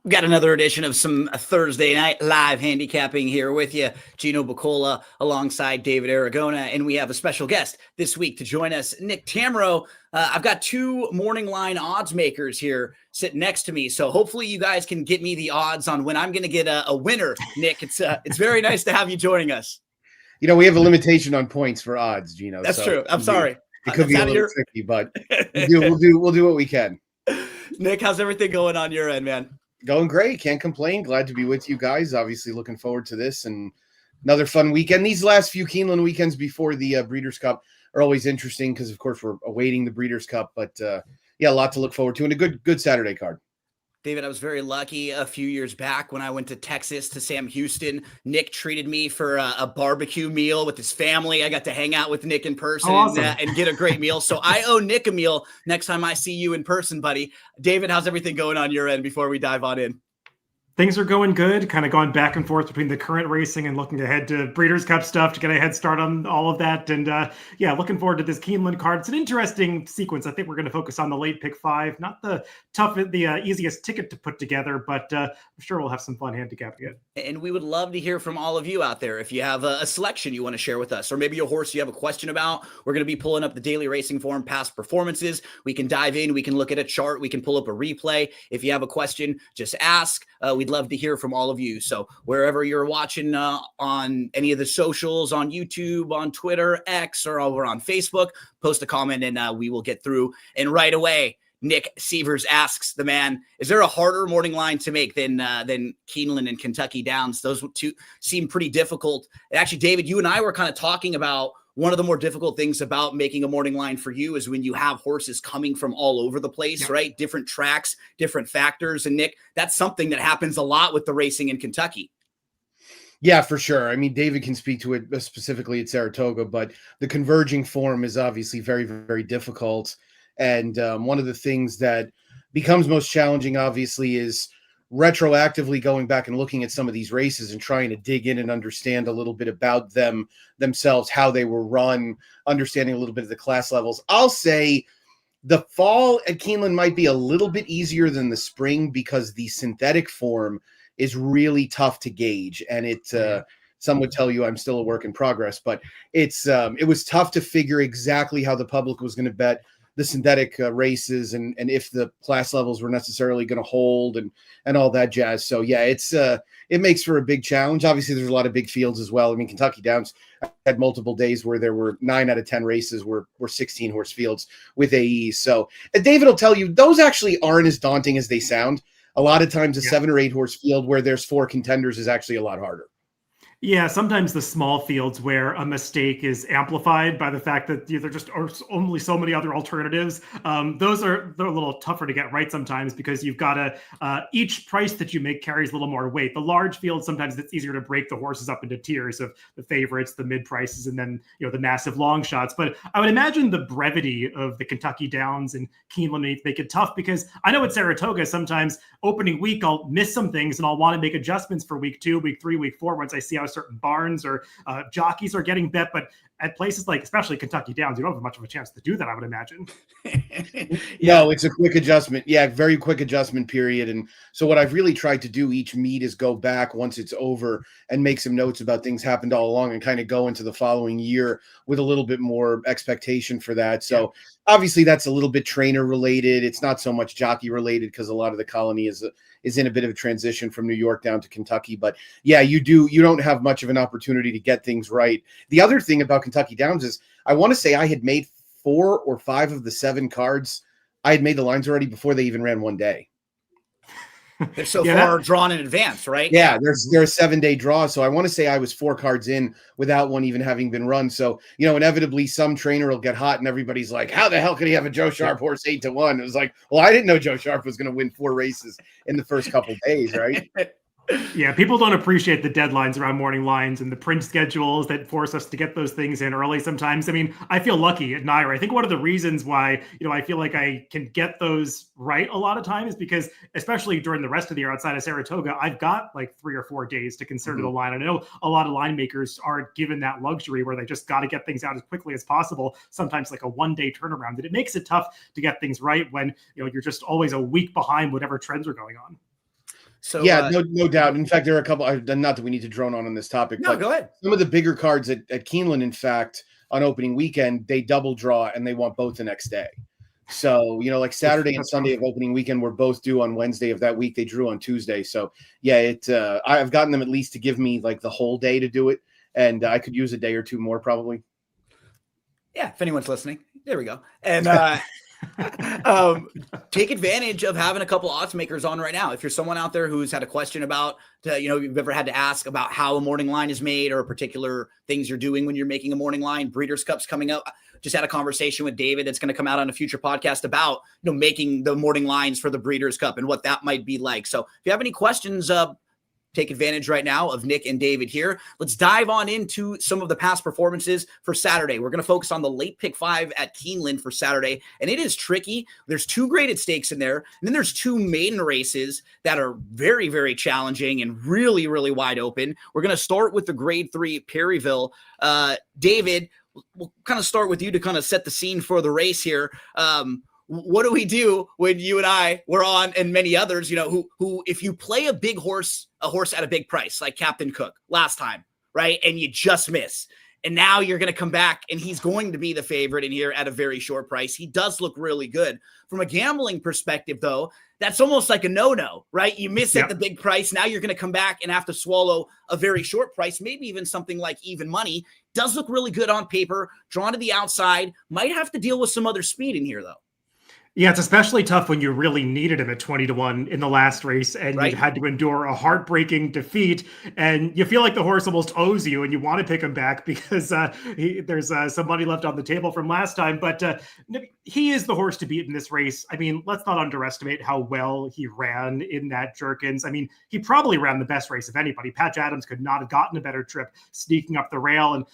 We've got another edition of some Thursday night live handicapping here with you, Gino Bacola alongside David Aragona, and we have a special guest this week to join us, Nick Tammaro. I've got two morning line odds makers here sitting next to me, so hopefully you guys can get me the odds on when I'm going to get a winner. Nick, it's very nice to have you joining us. You know, we have a limitation on points for odds, Gino. That's true. I'm sorry. It could be a little tricky, but we'll do what we can. Nick, how's everything going on your end, man? Going great. Can't complain. Glad to be with you guys. Obviously looking forward to this and another fun weekend. These last few Keeneland weekends before the Breeders' Cup are always interesting because, of course, we're awaiting the Breeders' Cup. But, yeah, a lot to look forward to and a good Saturday card. David, I was very lucky a few years back when I went to Texas to Sam Houston. Nick treated me for a barbecue meal with his family. I got to hang out with Nick in person and get a great meal. So I owe Nick a meal next time I see you in person, buddy. David, how's everything going on your end before we dive on in? Things are going good, kind of going back and forth between the current racing and looking ahead to Breeders' Cup stuff to get a head start on all of that. And yeah, looking forward to this Keeneland card. It's an interesting sequence. I think we're going to focus on the late pick 5, not the easiest ticket to put together, but I'm sure we'll have some fun handicapping it. And we would love to hear from all of you out there. If you have a selection you want to share with us, or maybe a horse you have a question about, we're going to be pulling up the Daily Racing Form past performances. We can dive in. We can look at a chart. We can pull up a replay. If you have a question, just ask. We'd love to hear from all of you. So wherever you're watching on any of the socials, on YouTube, on Twitter, X, or over on Facebook, post a comment and we will get through. And right away, Nick Sievers asks the man, is there a harder morning line to make than Keeneland and Kentucky Downs? Those two seem pretty difficult. And actually, David, you and I were kind of talking about one of the more difficult things about making a morning line for you is when you have horses coming from all over the place, right? Different tracks, different factors. And Nick, that's something that happens a lot with the racing in Kentucky. Yeah, for sure. I mean, David can speak to it specifically at Saratoga, but the converging form is obviously very, very difficult. And one of the things that becomes most challenging, obviously, is retroactively going back and looking at some of these races and trying to dig in and understand a little bit about themselves, how they were run, understanding a little bit of the class levels. I'll say the fall at Keeneland might be a little bit easier than the spring because the synthetic form is really tough to gauge. And some would tell you I'm still a work in progress, but it was tough to figure exactly how the public was going to bet the synthetic races and if the class levels were necessarily going to hold and all that jazz. So yeah, it makes for a big challenge. Obviously there's a lot of big fields as well. I mean, Kentucky Downs had multiple days where there were 9 out of 10 races were 16 horse fields with AEs. So David will tell you those actually aren't as daunting as they sound. A lot of times a 7 or 8 horse field where there's 4 contenders is actually a lot harder. Yeah, sometimes the small fields where a mistake is amplified by the fact that there just are only so many other alternatives. They're a little tougher to get right sometimes because you've got to each price that you make carries a little more weight. The large fields, sometimes it's easier to break the horses up into tiers of the favorites, the mid prices, and then the massive long shots. But I would imagine the brevity of the Kentucky Downs and Keeneland make it tough because I know at Saratoga sometimes opening week I'll miss some things and I'll want to make adjustments for week 2, week 3, week 4 once I see how certain barns or jockeys are getting bet. But at places like, especially Kentucky Downs, you don't have much of a chance to do that, I would imagine. No, it's a quick adjustment. Yeah, very quick adjustment period. And so what I've really tried to do each meet is go back once it's over and make some notes about things happened all along and kind of go into the following year with a little bit more expectation for that. So obviously that's a little bit trainer related. It's not so much jockey related because a lot of the colony is in a bit of a transition from New York down to Kentucky. But yeah, you don't have much of an opportunity to get things right. The other thing about Kentucky Downs is I want to say I had made 4 or 5 of the 7 cards. I had made the lines already before they even ran one day. They're so far drawn in advance, right? Yeah, there's a 7-day draw. So I want to say I was 4 cards in without one even having been run. So, inevitably some trainer will get hot and everybody's like, how the hell could he have a Joe Sharp horse 8-1? It was like, well, I didn't know Joe Sharp was going to win 4 races in the first couple days, right? Yeah, people don't appreciate the deadlines around morning lines and the print schedules that force us to get those things in early sometimes. I mean, I feel lucky at NYRA. I think one of the reasons why, I feel like I can get those right a lot of times is because, especially during the rest of the year outside of Saratoga, I've got like 3 or 4 days to consider the line. I know a lot of line makers aren't given that luxury where they just got to get things out as quickly as possible, sometimes like a 1-day turnaround. And it makes it tough to get things right when, you're just always a week behind whatever trends are going on. So yeah, no doubt. In fact, there are a couple. Not that we need to drone on this topic. No, but go ahead. Some of the bigger cards at Keeneland, in fact, on opening weekend, they double draw and they want both the next day. So like Saturday and Sunday of opening weekend were both due on Wednesday of that week. They drew on Tuesday. So yeah, I've gotten them at least to give me like the whole day to do it, and I could use a day or 2 more probably. Yeah, if anyone's listening, there we go. And take advantage of having a couple odds makers on right now. If you're someone out there who's had a question about, you've ever had to ask about how a morning line is made or particular things you're doing when you're making a morning line, Breeders' Cup's coming up. Just had a conversation with David that's going to come out on a future podcast about, making the morning lines for the Breeders' Cup and what that might be like. So if you have any questions, take advantage right now of Nick and David here. Let's dive on into some of the past performances for Saturday. We're going to focus on the late pick 5 at Keeneland for Saturday, and it is tricky. There's 2 graded stakes in there, and then there's 2 maiden races that are very, very challenging and really, really wide open. We're going to start with the grade 3 Perryville. David, we'll kind of start with you to kind of set the scene for the race here. What do we do when you and I were on, and many others, who if you play a horse at a big price, like Captain Cook last time, right? And you just miss. And now you're going to come back and he's going to be the favorite in here at a very short price. He does look really good. From a gambling perspective, though, that's almost like a no-no, right? You miss at the big price. Now you're going to come back and have to swallow a very short price, maybe even something like even money. Does look really good on paper, drawn to the outside. Might have to deal with some other speed in here, though. Yeah, it's especially tough when you really needed him at 20-1 in the last race and you had to endure a heartbreaking defeat. And you feel like the horse almost owes you and you want to pick him back because there's some money left on the table from last time. But he is the horse to beat in this race. I mean, let's not underestimate how well he ran in that Jerkins. I mean, he probably ran the best race of anybody. Patch Adams could not have gotten a better trip sneaking up the rail. And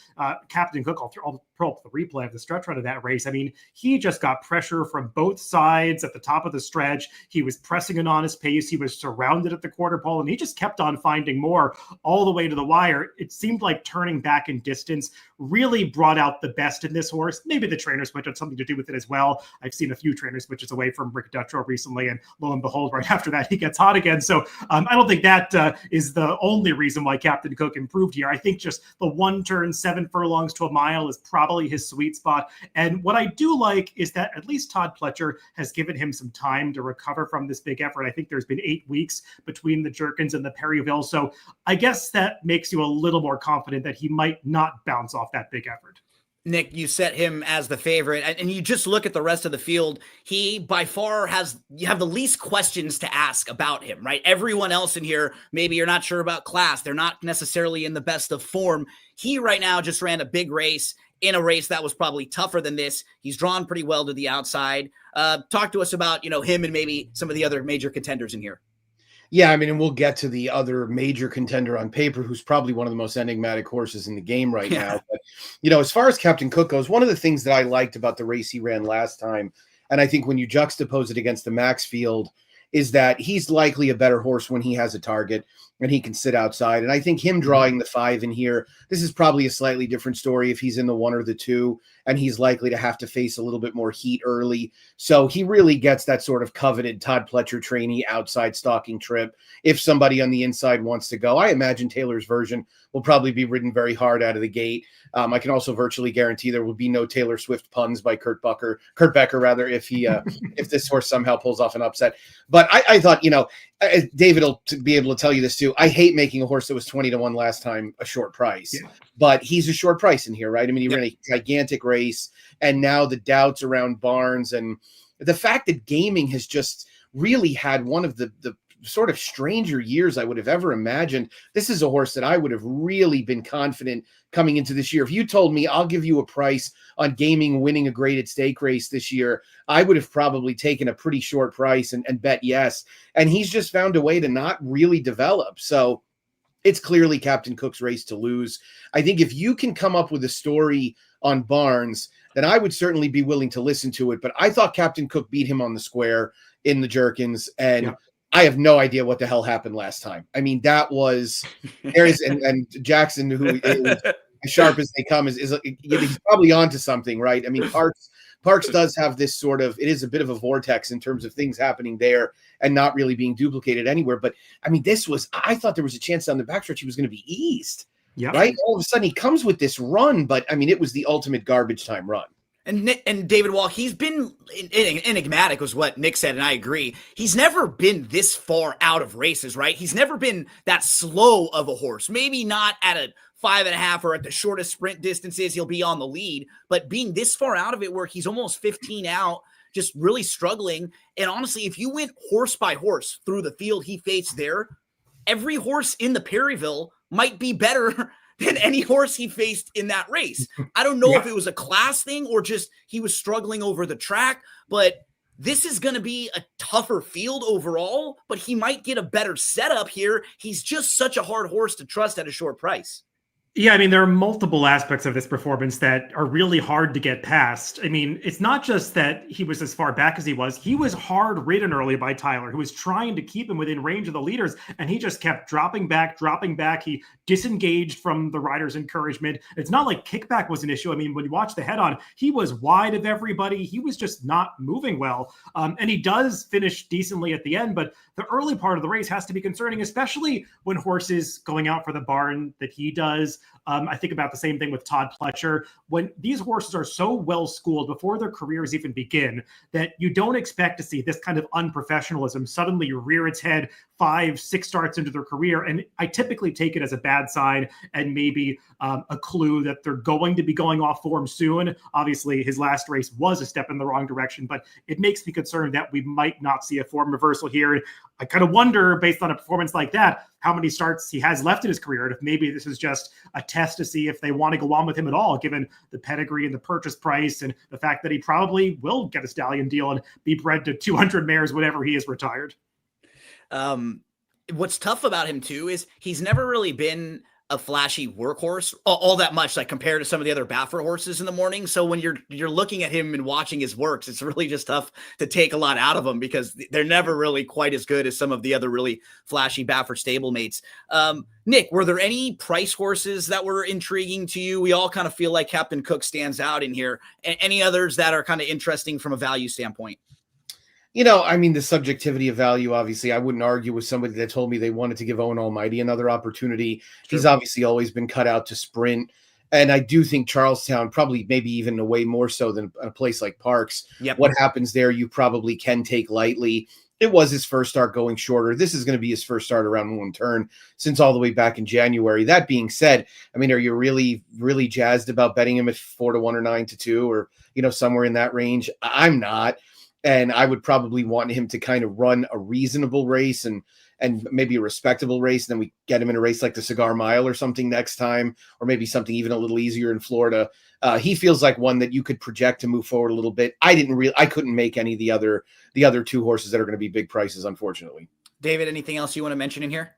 Captain Cook, I'll pull up the replay of the stretch run of that race. I mean, he just got pressure from both sides at the top of the stretch. He was pressing an honest pace. He was surrounded at the quarter pole, and he just kept on finding more all the way to the wire. It seemed like turning back in distance really brought out the best in this horse. Maybe the trainer switch had something to do with it as well. I've seen a few trainer switches away from Rick Dutrow recently, and lo and behold, right after that, he gets hot again. So I don't think that is the only reason why Captain Cook improved here. I think just the 1 turn, 7 furlongs to a mile is probably his sweet spot. And what I do like is that at least Todd Pletcher has given him some time to recover from this big effort. I think there's been 8 weeks between the Jerkins and the Perryville. So I guess that makes you a little more confident that he might not bounce off that big effort. Nick, you set him as the favorite, and you just look at the rest of the field. He by far you have the least questions to ask about him, right? Everyone else in here, maybe you're not sure about class. They're not necessarily in the best of form. He right now just ran a big race in a race that was probably tougher than this. He's drawn pretty well to the outside. Talk to us about, him and maybe some of the other major contenders in here. Yeah, I mean, and we'll get to the other major contender on paper, who's probably one of the most enigmatic horses in the game right now. But, as far as Captain Cook goes, one of the things that I liked about the race he ran last time, and I think when you juxtapose it against the Max field, is that he's likely a better horse when he has a target. and he can sit outside. And I think him drawing the 5 in here, this is probably a slightly different story if he's in the 1 or the 2, and he's likely to have to face a little bit more heat early. So he really gets that sort of coveted Todd Pletcher trainee outside stalking trip. If somebody on the inside wants to go, I imagine Taylor's version will probably be ridden very hard out of the gate. I can also virtually guarantee there will be no Taylor Swift puns by Kurt Becker, if he if this horse somehow pulls off an upset. But I thought, David will be able to tell you this too. I hate making a horse that was 20-1 last time a short price, but he's a short price in here, right? I mean, he ran a gigantic race, and now the doubts around Barnes and the fact that gaming has just really had one of the sort of stranger years I would have ever imagined. This is a horse that I would have really been confident coming into this year. If you told me I'll give you a price on gaming winning a graded stake race this year, I would have probably taken a pretty short price and bet yes. And he's just found a way to not really develop. So it's clearly Captain Cook's race to lose. I think if you can come up with a story on Barnes, then I would certainly be willing to listen to it. But I thought Captain Cook beat him on the square in the Jerkins, and I have no idea what the hell happened last time. I mean, that was and Jackson, who is as sharp as they come, is he's probably onto something, right? I mean, Parks does have this sort of, it is a bit of a vortex in terms of things happening there and not really being duplicated anywhere. But I mean, I thought there was a chance down the backstretch he was going to be eased, right? All of a sudden he comes with this run, but I mean, it was the ultimate garbage time run. And David, while he's been enigmatic, was what Nick said, and I agree, he's never been this far out of races, right? He's never been that slow of a horse. Maybe not at a 5.5 or at the shortest sprint distances, he'll be on the lead, but being this far out of it where he's almost 15 out, just really struggling. And honestly, if you went horse by horse through the field he faced there, every horse in the Perryville might be better than any horse he faced in that race. I don't know if it was a class thing or just he was struggling over the track, but this is going to be a tougher field overall, but he might get a better setup here. He's just such a hard horse to trust at a short price. Yeah, I mean, there are multiple aspects of this performance that are really hard to get past. I mean, it's not just that he was as far back as he was hard ridden early by Tyler, who was trying to keep him within range of the leaders, and he just kept dropping back. He disengaged from the rider's encouragement. It's not like kickback was an issue. I mean, when you watch the head-on, he was wide of everybody. He was just not moving well. And he does finish decently at the end, but the early part of the race has to be concerning, especially when horses going out for the barn that he does. I think about the same thing with Todd Pletcher. When these horses are so well schooled before their careers even begin that you don't expect to see this kind of unprofessionalism suddenly rear its head 5-6 starts into their career. And I typically take it as a bad sign and maybe a clue that they're going to be going off form soon. Obviously, his last race was a step in the wrong direction, but it makes me concerned that we might not see a form reversal here. I kind of wonder, based on a performance like that, how many starts he has left in his career, and if maybe this is just a test to see if they want to go on with him at all, given the pedigree and the purchase price and the fact that he probably will get a stallion deal and be bred to 200 mares whenever he is retired. What's tough about him too is he's never really been a flashy workhorse all that much, like compared to some of the other Baffert horses in the morning. So when you're looking at him and watching his works, it's really just tough to take a lot out of them because they're never really quite as good as some of the other really flashy Baffert stablemates. Nick, were there any price horses that were intriguing to you? We all kind of feel like Captain Cook stands out in here. Any others that are kind of interesting from a value standpoint? I mean, the subjectivity of value, obviously, I wouldn't argue with somebody that told me they wanted to give Owen Almighty another opportunity. Sure. He's obviously always been cut out to sprint. And I do think Charlestown, probably maybe even a way more so than a place like Parks. Yep. What happens there, you probably can take lightly. It was his first start going shorter. This is going to be his first start around one turn since all the way back in January. That being said, I mean, are you really, really jazzed about betting him at 4-1 or 9-2 or, somewhere in that range? I'm not. And I would probably want him to kind of run a reasonable race and maybe a respectable race. And then we get him in a race like the Cigar Mile or something next time, or maybe something even a little easier in Florida. He feels like one that you could project to move forward a little bit. I couldn't make any of the other two horses that are going to be big prices, unfortunately. David, anything else you want to mention in here?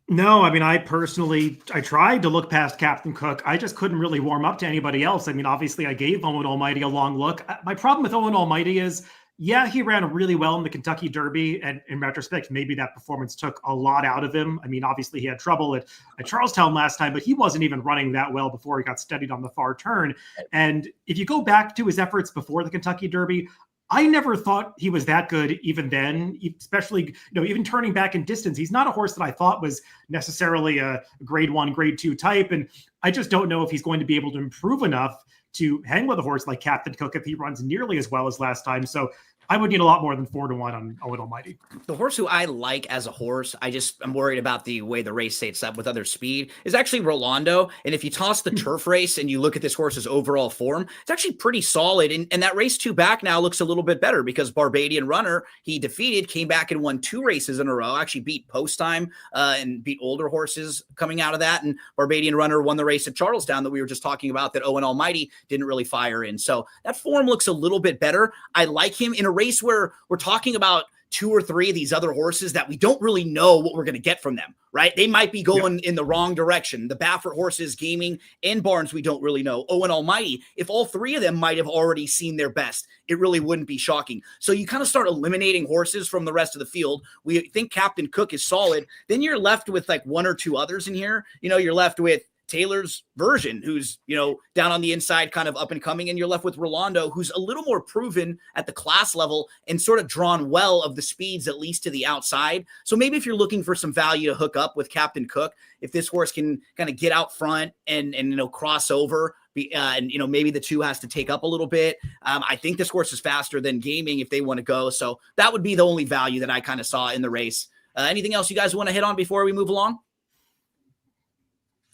No, I mean, I tried to look past Captain Cook. I just couldn't really warm up to anybody else. I mean, obviously I gave Owen Almighty a long look. My problem with Owen Almighty is, Yeah, he ran really well in the Kentucky Derby, and in retrospect, maybe that performance took a lot out of him. I mean, obviously he had trouble at Charlestown last time, but he wasn't even running that well before he got steadied on the far turn. And if you go back to his efforts before the Kentucky Derby, I never thought he was that good even then, especially, even turning back in distance. He's not a horse that I thought was necessarily a grade 1, grade 2 type. And I just don't know if he's going to be able to improve enough to hang with a horse like Captain Cook if he runs nearly as well as last time. So I would need a lot more than 4-1 on Owen Almighty. The horse who I like as a horse, I'm worried about the way the race sets up with other speed, is actually Rolando. And if you toss the turf race and you look at this horse's overall form, it's actually pretty solid. And that race 2 back now looks a little bit better because Barbadian Runner, he defeated, came back and won 2 races in a row, actually beat post time and beat older horses coming out of that. And Barbadian Runner won the race at Charlestown that we were just talking about that Owen Almighty didn't really fire in. So that form looks a little bit better. I like him in a race where we're talking about 2 or 3 of these other horses that we don't really know what we're going to get from them, right? They might be going in the wrong direction. The Baffert horses, Gaming, and Barnes, we don't really know. Owen Almighty, if all 3 of them might have already seen their best, it really wouldn't be shocking. So you kind of start eliminating horses from the rest of the field. We think Captain Cook is solid. Then you're left with like 1 or 2 others in here. You're left with Taylor's version, who's, down on the inside, kind of up and coming. And you're left with Rolando, who's a little more proven at the class level and sort of drawn well of the speeds, at least to the outside. So maybe if you're looking for some value to hook up with Captain Cook, if this horse can kind of get out front and cross over, and maybe the 2 has to take up a little bit. I think this horse is faster than Gaming if they want to go. So that would be the only value that I kind of saw in the race. Anything else you guys want to hit on before we move along?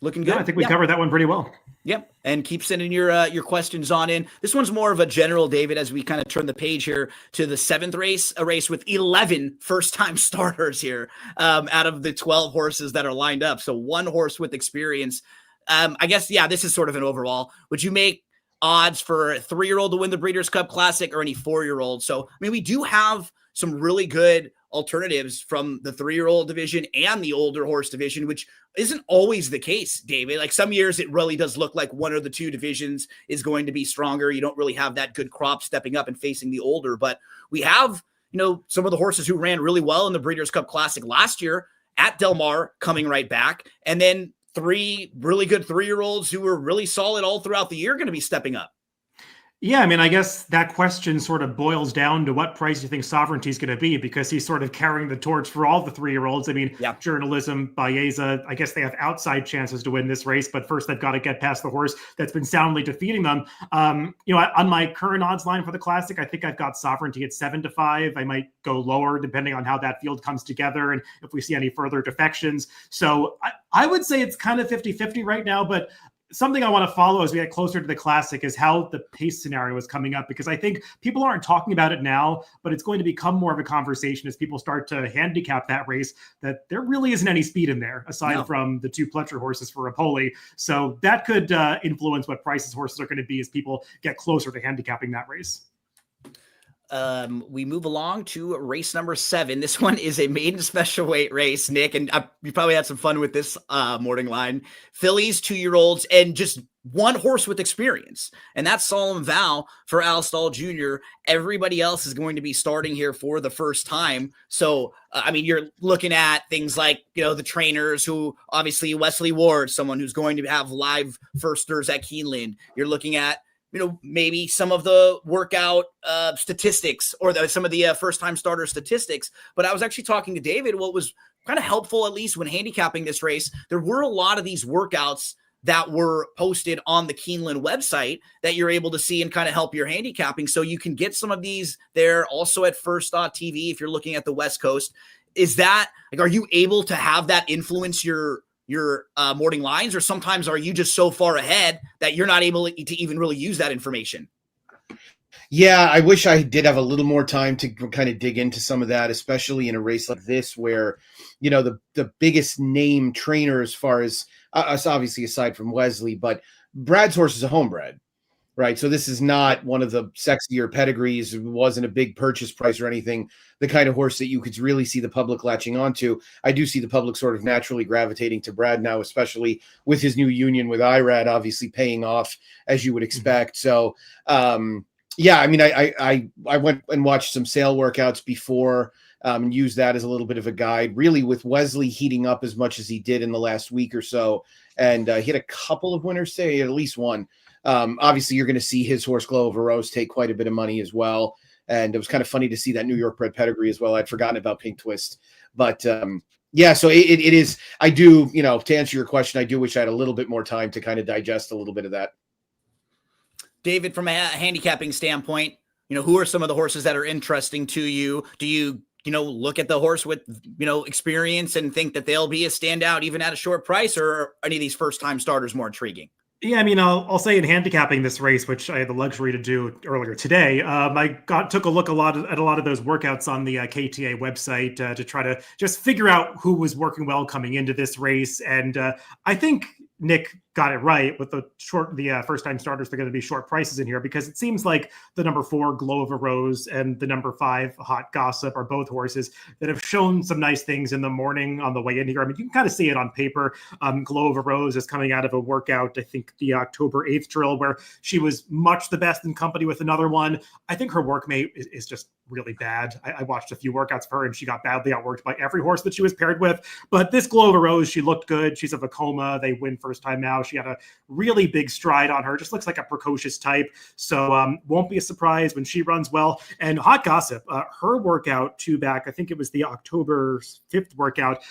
Looking good. Yeah, I think we covered that one pretty well. Yep. And keep sending your questions on in. This one's more of a general, David, as we kind of turn the page here to the 7th race, a race with 11 first-time starters here out of the 12 horses that are lined up. So 1 horse with experience. I guess, this is sort of an overall. Would you make odds for a 3-year-old to win the Breeders' Cup Classic or any 4-year-old? So, we do have some really good alternatives from the 3-year-old division and the older horse division, which isn't always the case, David. Like some years it really does look like 1 of the 2 divisions is going to be stronger. You don't really have that good crop stepping up and facing the older, but we have, some of the horses who ran really well in the Breeders' Cup Classic last year at Del Mar coming right back. And then 3 really good 3-year-olds who were really solid all throughout the year going to be stepping up. Yeah, I guess that question sort of boils down to what price you think Sovereignty is going to be, because he's sort of carrying the torch for all the 3-year-olds. Journalism, Baeza, I guess they have outside chances to win this race, but first they've got to get past the horse that's been soundly defeating them. On my current odds line for the Classic, I think I've got Sovereignty at 7-5. I might go lower depending on how that field comes together and if we see any further defections. So I would say it's kind of 50-50 right now, but something I want to follow as we get closer to the Classic is how the pace scenario is coming up, because I think people aren't talking about it now, but it's going to become more of a conversation as people start to handicap that race, that there really isn't any speed in there aside from the 2 Pletcher horses for Rapoli. So that could influence what prices horses are going to be as people get closer to handicapping that race. We move along to race number 7. This one is a maiden special weight race, Nick, and you probably had some fun with this morning line. Fillies, 2-year-olds, and just 1 horse with experience, and that's Solemn Vow for Al Stall Jr. Everybody else is going to be starting here for the first time. So, you're looking at things like, the trainers who obviously Wesley Ward, someone who's going to have live firsters at Keeneland. You're looking at maybe some of the workout statistics or some of the first-time starter statistics. But I was actually talking to David. What was kind of helpful, at least when handicapping this race, there were a lot of these workouts that were posted on the Keeneland website that you're able to see and kind of help your handicapping. So you can get some of these there also at First.TV if you're looking at the West Coast. Is that, are you able to have that influence your morning lines, or sometimes are you just so far ahead that you're not able to even really use that information? Yeah, I wish I did have a little more time to kind of dig into some of that, especially in a race like this where, the biggest name trainer as far as us, obviously aside from Wesley, but Brad's horse is a homebred, right? So this is not one of the sexier pedigrees. It wasn't a big purchase price or anything. The kind of horse that you could really see the public latching onto. I do see the public sort of naturally gravitating to Brad now, especially with his new union with IRAD, obviously paying off as you would expect. So, Yeah, I mean, I went and watched some sale workouts before, and used that as a little bit of a guide. Really, with Wesley heating up as much as he did in the last week or so, and he had a couple of winners say at least one. Obviously, you're going to see his horse Glow Over Rose take quite a bit of money as well, and it was kind of funny to see that New York bred pedigree as well. I'd forgotten about Pink Twist, but yeah, so it is. I do, to answer your question, I do wish I had a little bit more time to kind of digest a little bit of that. David, from a handicapping standpoint, who are some of the horses that are interesting to you? Do you, look at the horse with, experience and think that they'll be a standout even at a short price, or are any of these first-time starters more intriguing? Yeah, I mean, I'll say in handicapping this race, which I had the luxury to do earlier today, I took a look at a lot of those workouts on the KTA website to try to just figure out who was working well coming into this race, and I think Nick got it right with the first-time starters. They're going to be short prices in here because it seems like the number 4 Glow of a Rose and the number 5 Hot Gossip are both horses that have shown some nice things in the morning on the way in here. I mean, you can kind of see it on paper. Glow of a Rose is coming out of a workout, I think the October 8th drill, where she was much the best in company with another one. I think her workmate is just really bad. I watched a few workouts of her and she got badly outworked by every horse that she was paired with. But this Glow of a Rose, she looked good. She's a Vacoma. They win first time now. She had a really big stride on her. Just looks like a precocious type. So won't be a surprise when she runs well. And Hot Gossip, her workout back, I think it was the October 5th workout,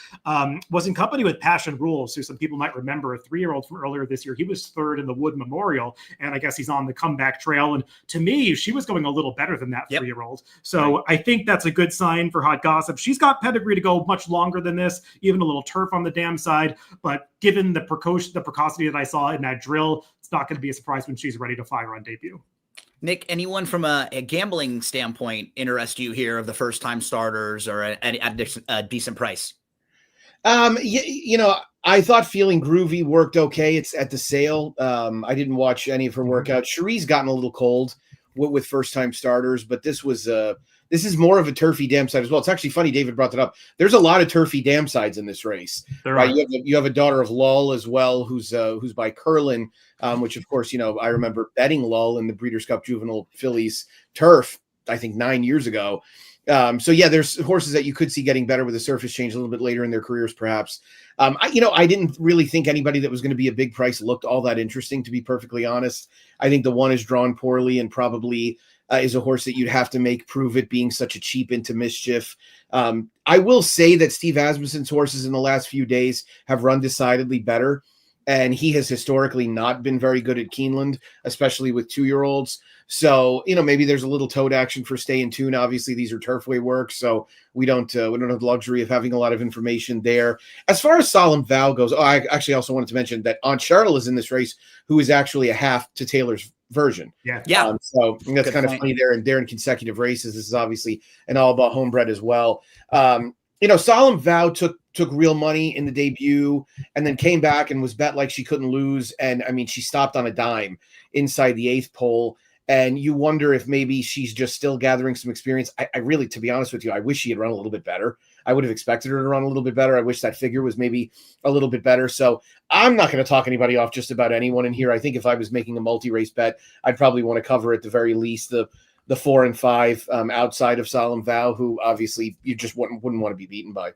was in company with Passion Rules, who some people might remember, a 3-year-old from earlier this year. He was 3rd in the Wood Memorial, and I guess he's on the comeback trail. And to me, she was going a little better than that 3-year-old. So I think that's a good sign for Hot Gossip. She's got pedigree to go much longer than this, even a little turf on the dam side. But given the precocity that I saw in that drill, it's not going to be a surprise when she's ready to fire on debut. Nick, anyone from a gambling standpoint interest you here of the first-time starters or at a decent price? I thought Feeling Groovy worked okay. It's at the sale. I didn't watch any of her workouts. Cherie's gotten a little cold with first-time starters, but this is more of a turfy dam side as well. It's actually funny David brought that up. There's a lot of turfy dam sides in this race. Right? You have a Daughter of Lull as well, who's by Curlin, which of course, I remember betting Lull in the Breeders' Cup Juvenile Fillies turf, I think 9 years ago. So yeah, there's horses that you could see getting better with a surface change a little bit later in their careers, perhaps. I didn't really think anybody that was going to be a big price looked all that interesting, to be perfectly honest. I think the one is drawn poorly and probably is a horse that you'd have to make prove it, being such a cheap into Mischief. I will say that Steve Asmussen's horses in the last few days have run decidedly better, and he has historically not been very good at Keeneland, especially with 2-year-olds. So, maybe there's a little toad action for Stay in Tune. Obviously, these are turfway work, so we don't have the luxury of having a lot of information there. As far as Solemn Vow goes, I actually also wanted to mention that Aunt Charlotte is in this race, who is actually a half to Taylor's version. Yeah. So that's kind of funny there, and they're in consecutive races. This is obviously an all about homebred as well. Solemn Vow took real money in the debut and then came back and was bet like she couldn't lose. And I mean, she stopped on a dime inside the 8th pole. And you wonder if maybe she's just still gathering some experience. I really, to be honest with you, I wish she had run a little bit better. I would have expected her to run a little bit better. I wish that figure was maybe a little bit better. So I'm not going to talk anybody off just about anyone in here. I think if I was making a multi-race bet, I'd probably want to cover at the very least the 4 and 5 outside of Solemn Vow, who obviously you just wouldn't want to be beaten by.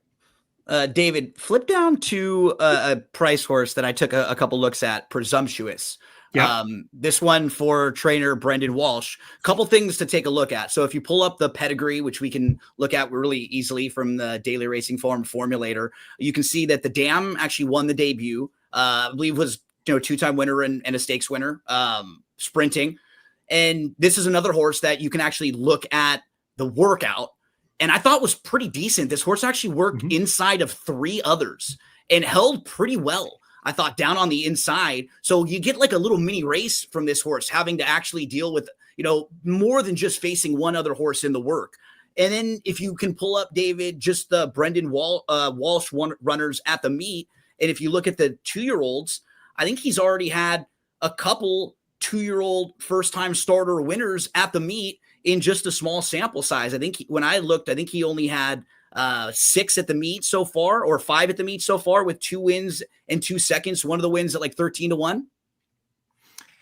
David, flip down to a price horse that I took a couple looks at, Presumptuous. Yeah. This one for trainer Brendan Walsh. A couple things to take a look at. So if you pull up the pedigree, which we can look at really easily from the Daily Racing Form formulator, you can see that the dam actually won the debut. I believe was 2-time winner and a stakes winner, sprinting. And this is another horse that you can actually look at the workout, and I thought was pretty decent. This horse actually worked inside of 3 others and held pretty well, I thought, down on the inside. So you get like a little mini race from this horse, having to actually deal with, more than just facing one other horse in the work. And then if you can pull up, David, just the Brendan Walsh runners at the meet. And if you look at the 2-year-olds, I think he's already had a couple 2-year-old first-time starter winners at the meet in just a small sample size. I think when I looked, I think he only had 6 at the meet so far, or 5 at the meet so far, with 2 wins and 2 seconds. One of the wins at like 13-1.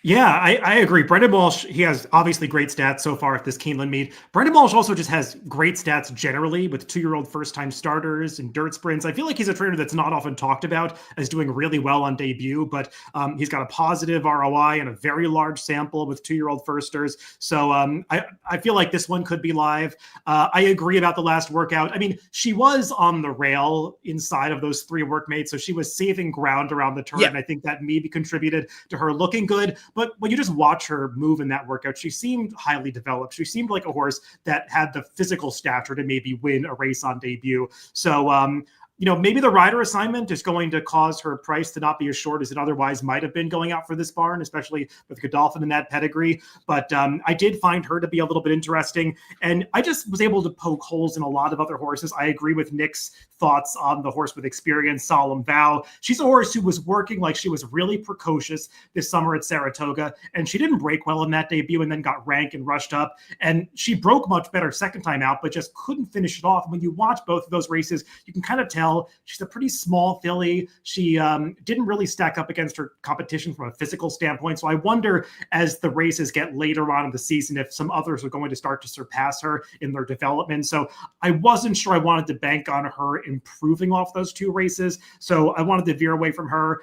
Yeah, I agree. Brendan Walsh, he has obviously great stats so far at this Keeneland meet. Brendan Walsh also just has great stats generally with 2-year-old first-time starters and dirt sprints. I feel like he's a trainer that's not often talked about as doing really well on debut, but he's got a positive ROI and a very large sample with 2-year-old firsters. So I feel like this one could be live. I agree about the last workout. I mean, she was on the rail inside of those 3 workmates, so she was saving ground around the turn. Yeah. And I think that maybe contributed to her looking good. But when you just watch her move in that workout, she seemed highly developed. She seemed like a horse that had the physical stature to maybe win a race on debut. So, maybe the rider assignment is going to cause her price to not be as short as it otherwise might have been going out for this barn, especially with Godolphin in that pedigree. But I did find her to be a little bit interesting. And I just was able to poke holes in a lot of other horses. I agree with Nick's thoughts on the horse with experience, Solemn Vow. She's a horse who was working like she was really precocious this summer at Saratoga. And she didn't break well in that debut and then got rank and rushed up. And she broke much better second time out, but just couldn't finish it off. When you watch both of those races, you can kind of tell she's a pretty small filly. She didn't really stack up against her competition from a physical standpoint. So I wonder, as the races get later on in the season, if some others are going to start to surpass her in their development. So I wasn't sure I wanted to bank on her improving off those 2 races. So I wanted to veer away from her.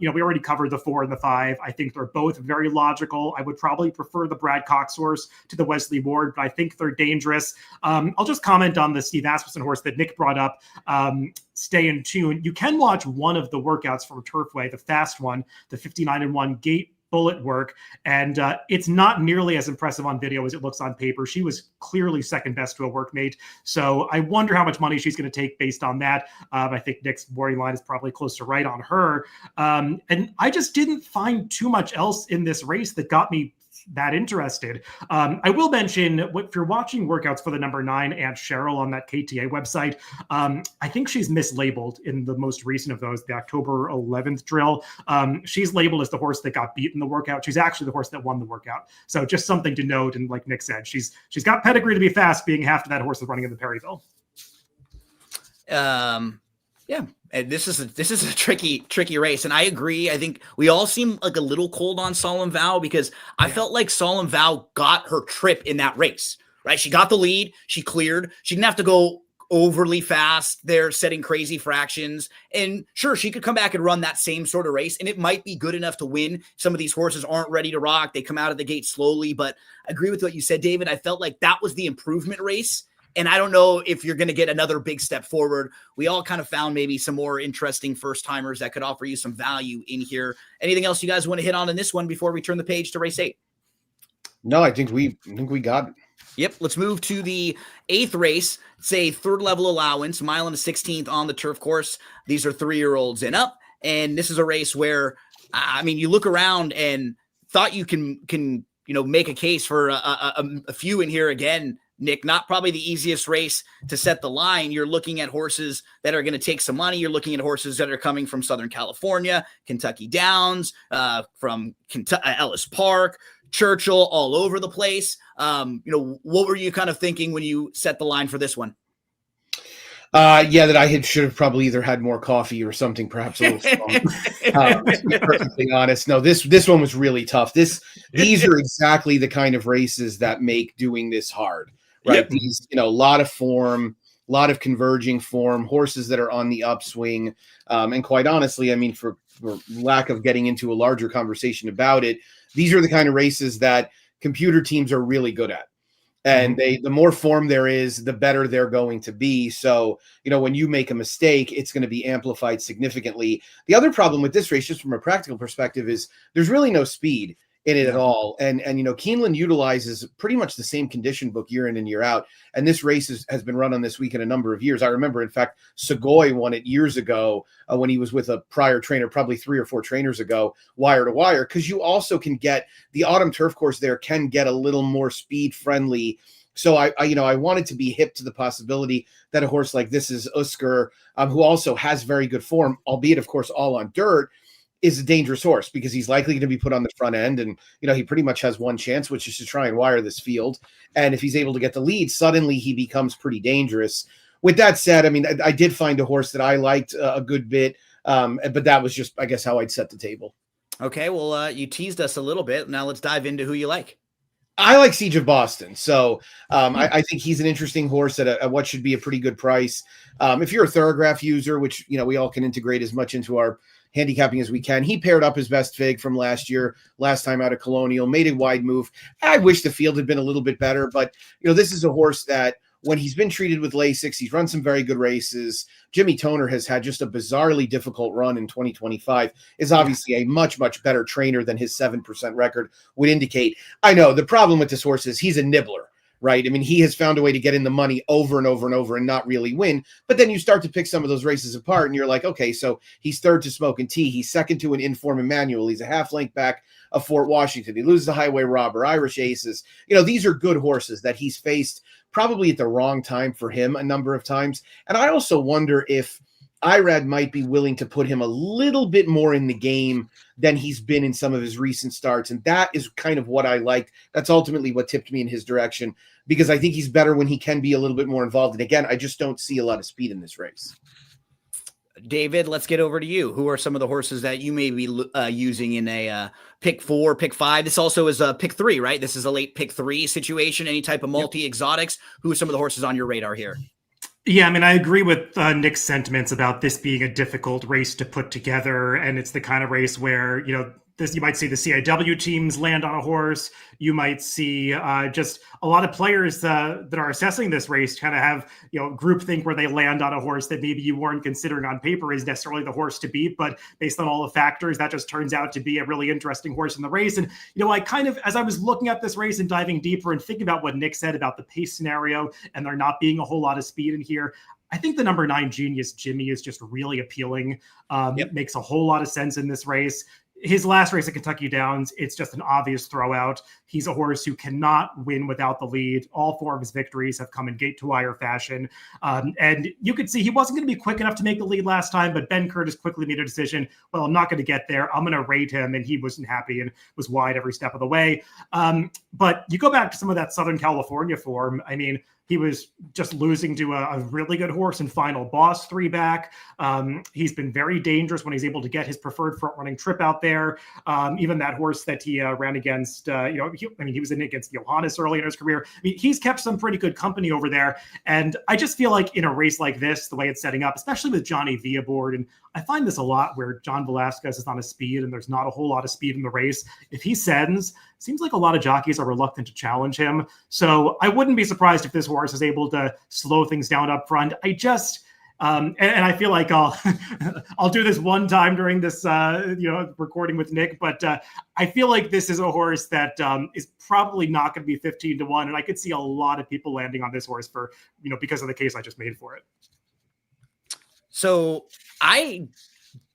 We already covered the 4 and the 5. I think they're both very logical. I would probably prefer the Brad Cox horse to the Wesley Ward, but I think they're dangerous. I'll just comment on the Steve Asmussen horse that Nick brought up. Stay in Tune. You can watch one of the workouts from Turfway, the fast one, the 59-1 gate bullet work, and it's not nearly as impressive on video as it looks on paper. She was clearly second best to a workmate, so I wonder how much money she's going to take based on that. I think Nick's boarding line is probably close to right on her, and I just didn't find too much else in this race that got me that interested. I will mention, if you're watching workouts for the number 9 Aunt Cheryl on that KTA website, I think she's mislabeled in the most recent of those, the October 11th drill. She's labeled as the horse that got beat in the workout. She's actually the horse that won the workout. So just something to note. And like Nick said, she's got pedigree to be fast, being half of that horse is running in the Perryville. Yeah, and this is a tricky race, and I agree. I think we all seem like a little cold on Solemn Vow because I felt like Solemn Vow got her trip in that race, right? She got the lead, she cleared, she didn't have to go overly fast there, setting crazy fractions, and sure, she could come back and run that same sort of race, and it might be good enough to win. Some of these horses aren't ready to rock; they come out of the gate slowly. But I agree with what you said, David. I felt like that was the improvement race. And I don't know if you're going to get another big step forward. We all kind of found maybe some more interesting first timers that could offer you some value in here. Anything else you guys want to hit on in this one before we turn the page to race 8? No, I think we got it. Yep. Let's move to the 8th race. It's a 3rd level allowance, 1 1/16 on the turf course. These are 3-year-olds and up. And this is a race where, you look around and thought you can make a case for a few in here again. Nick, not probably the easiest race to set the line. You're looking at horses that are going to take some money. You're looking at horses that are coming from Southern California, Kentucky Downs, from Ellis Park, Churchill, all over the place. What were you kind of thinking when you set the line for this one? That I should have probably either had more coffee or something, perhaps a little strong. To be perfectly honest, no, this one was really tough. These are exactly the kind of races that make doing this hard. Right. Yep. These, a lot of form, a lot of converging form, horses that are on the upswing. And quite honestly, for lack of getting into a larger conversation about it, these are the kind of races that computer teams are really good at. And the more form there is, the better they're going to be. So, when you make a mistake, it's going to be amplified significantly. The other problem with this race, just from a practical perspective, is there's really no speed in it at all. And Keeneland utilizes pretty much the same condition book year in and year out. And this race has been run on this weekend a number of years. I remember, in fact, Segoy won it years ago when he was with a prior trainer, probably 3 or 4 trainers ago, wire to wire, because you also can get the autumn turf course there can get a little more speed friendly. So I wanted to be hip to the possibility that a horse like this is Usker, who also has very good form, albeit, of course, all on dirt, is a dangerous horse because he's likely going to be put on the front end. And, he pretty much has one chance, which is to try and wire this field. And if he's able to get the lead, suddenly he becomes pretty dangerous. With that said, I did find a horse that I liked a good bit. But that was just, I guess, how I'd set the table. Okay, well, you teased us a little bit. Now let's dive into who you like. I like Siege of Boston, so I think he's an interesting horse at what should be a pretty good price. If you're a Thoroughgraph user, which we all can integrate as much into our handicapping as we can, he paired up his best fig from last time out of Colonial, made a wide move. I wish the field had been a little bit better, but this is a horse that when he's been treated with Lasix, he's run some very good races. Jimmy Toner has had just a bizarrely difficult run in 2025, is obviously a much, much better trainer than his 7% record would indicate. I know the problem with this horse is he's a nibbler, right? I mean, he has found a way to get in the money over and over and over and not really win. But then you start to pick some of those races apart and you're like, okay, so he's third to Smoke and Tea. He's second to an Inform Emmanuel. He's a half length back of Fort Washington. He loses the Highway Robber, Irish Aces. These are good horses that he's faced probably at the wrong time for him a number of times. And I also wonder if Irad might be willing to put him a little bit more in the game than he's been in some of his recent starts. And that is kind of what I liked. That's ultimately what tipped me in his direction, because I think he's better when he can be a little bit more involved. And again, I just don't see a lot of speed in this race. David, let's get over to you. Who are some of the horses that you may be using in a pick 4, pick 5? This also is a pick 3, right? This is a late pick 3 situation, any type of multi-exotics. Who are some of the horses on your radar here? Yeah, I mean, I agree with Nick's sentiments about this being a difficult race to put together. And it's the kind of race where, you might see the CIW teams land on a horse. You might see just a lot of players that are assessing this race kind of have, groupthink where they land on a horse that maybe you weren't considering on paper is necessarily the horse to beat. But based on all the factors, that just turns out to be a really interesting horse in the race. And, I kind of, as I was looking at this race and diving deeper and thinking about what Nick said about the pace scenario and there not being a whole lot of speed in here, I think the number 9 Genius Jimmy is just really appealing. It makes a whole lot of sense in this race. His last race at Kentucky Downs, it's just an obvious throwout. He's a horse who cannot win without the lead. All 4 of his victories have come in gate-to-wire fashion. And you could see he wasn't going to be quick enough to make the lead last time, but Ben Curtis quickly made a decision, well, I'm not going to get there. I'm going to rate him, and he wasn't happy and was wide every step of the way. But you go back to some of that Southern California form. I mean, he was just losing to a really good horse in Final Boss 3 back. He's been very dangerous when he's able to get his preferred front-running trip out there. Even that horse that he ran against, he was in against Johannes early in his career. I mean, he's kept some pretty good company over there. And I just feel like in a race like this, the way it's setting up, especially with Johnny V aboard, and I find this a lot where John Velasquez is on a speed and there's not a whole lot of speed in the race. If he sends, seems like a lot of jockeys are reluctant to challenge him. So I wouldn't be surprised if this horse is able to slow things down up front. I just, and I feel like I'll do this one time during this, recording with Nick, but I feel like this is a horse that is probably not going to be 15-1. And I could see a lot of people landing on this horse for, because of the case I just made for it. So I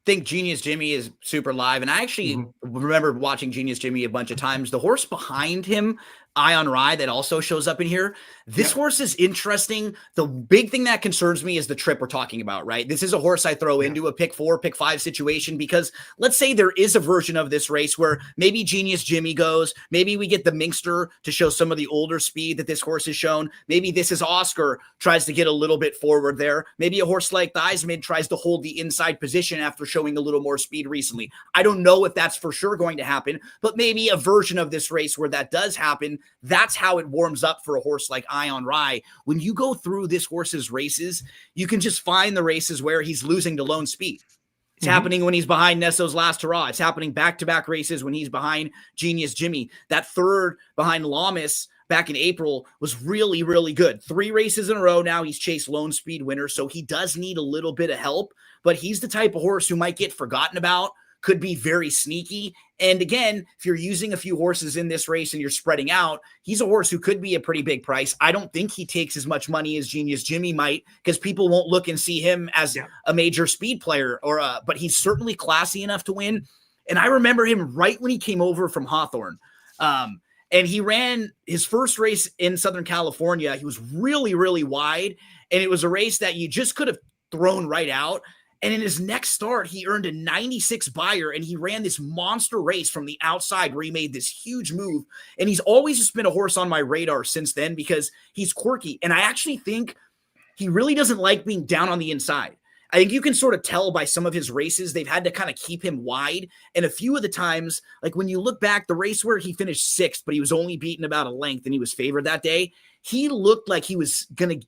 think Genius Jimmy is super live. And I actually remember watching Genius Jimmy a bunch of times. The horse behind him, Ion Rye, that also shows up in here. This horse is interesting. The big thing that concerns me is the trip we're talking about, right? This is a horse I throw into a pick 4, pick 5 situation because let's say there is a version of this race where maybe Genius Jimmy goes, maybe we get the Minkster to show some of the older speed that this horse has shown. Maybe this is Oscar tries to get a little bit forward there. Maybe a horse like the Eisman tries to hold the inside position after showing a little more speed recently. I don't know if that's for sure going to happen, but maybe a version of this race where that does happen. That's how it warms up for a horse like Ion Rye. When you go through this horse's races, you can just find the races where he's losing to lone speed. It's happening when he's behind Nesso's Last Hurrah. It's happening back-to-back races when he's behind Genius Jimmy. That third behind Lamas back in April was really, really good. 3 races in a row now. He's chased lone speed winners, so he does need a little bit of help, but he's the type of horse who might get forgotten about, could be very sneaky. And again, if you're using a few horses in this race and you're spreading out, he's a horse who could be a pretty big price. I don't think he takes as much money as Genius Jimmy might because people won't look and see him as a major speed player, but he's certainly classy enough to win. And I remember him right when he came over from Hawthorne. And he ran his first race in Southern California. He was really, really wide. And it was a race that you just could have thrown right out. And in his next start, he earned a 96 buyer, and he ran this monster race from the outside where he made this huge move. And he's always just been a horse on my radar since then because he's quirky. And I actually think he really doesn't like being down on the inside. I think you can sort of tell by some of his races, they've had to kind of keep him wide. And a few of the times, like when you look back, the race where he finished sixth, but he was only beaten about a length and he was favored that day, he looked like he was going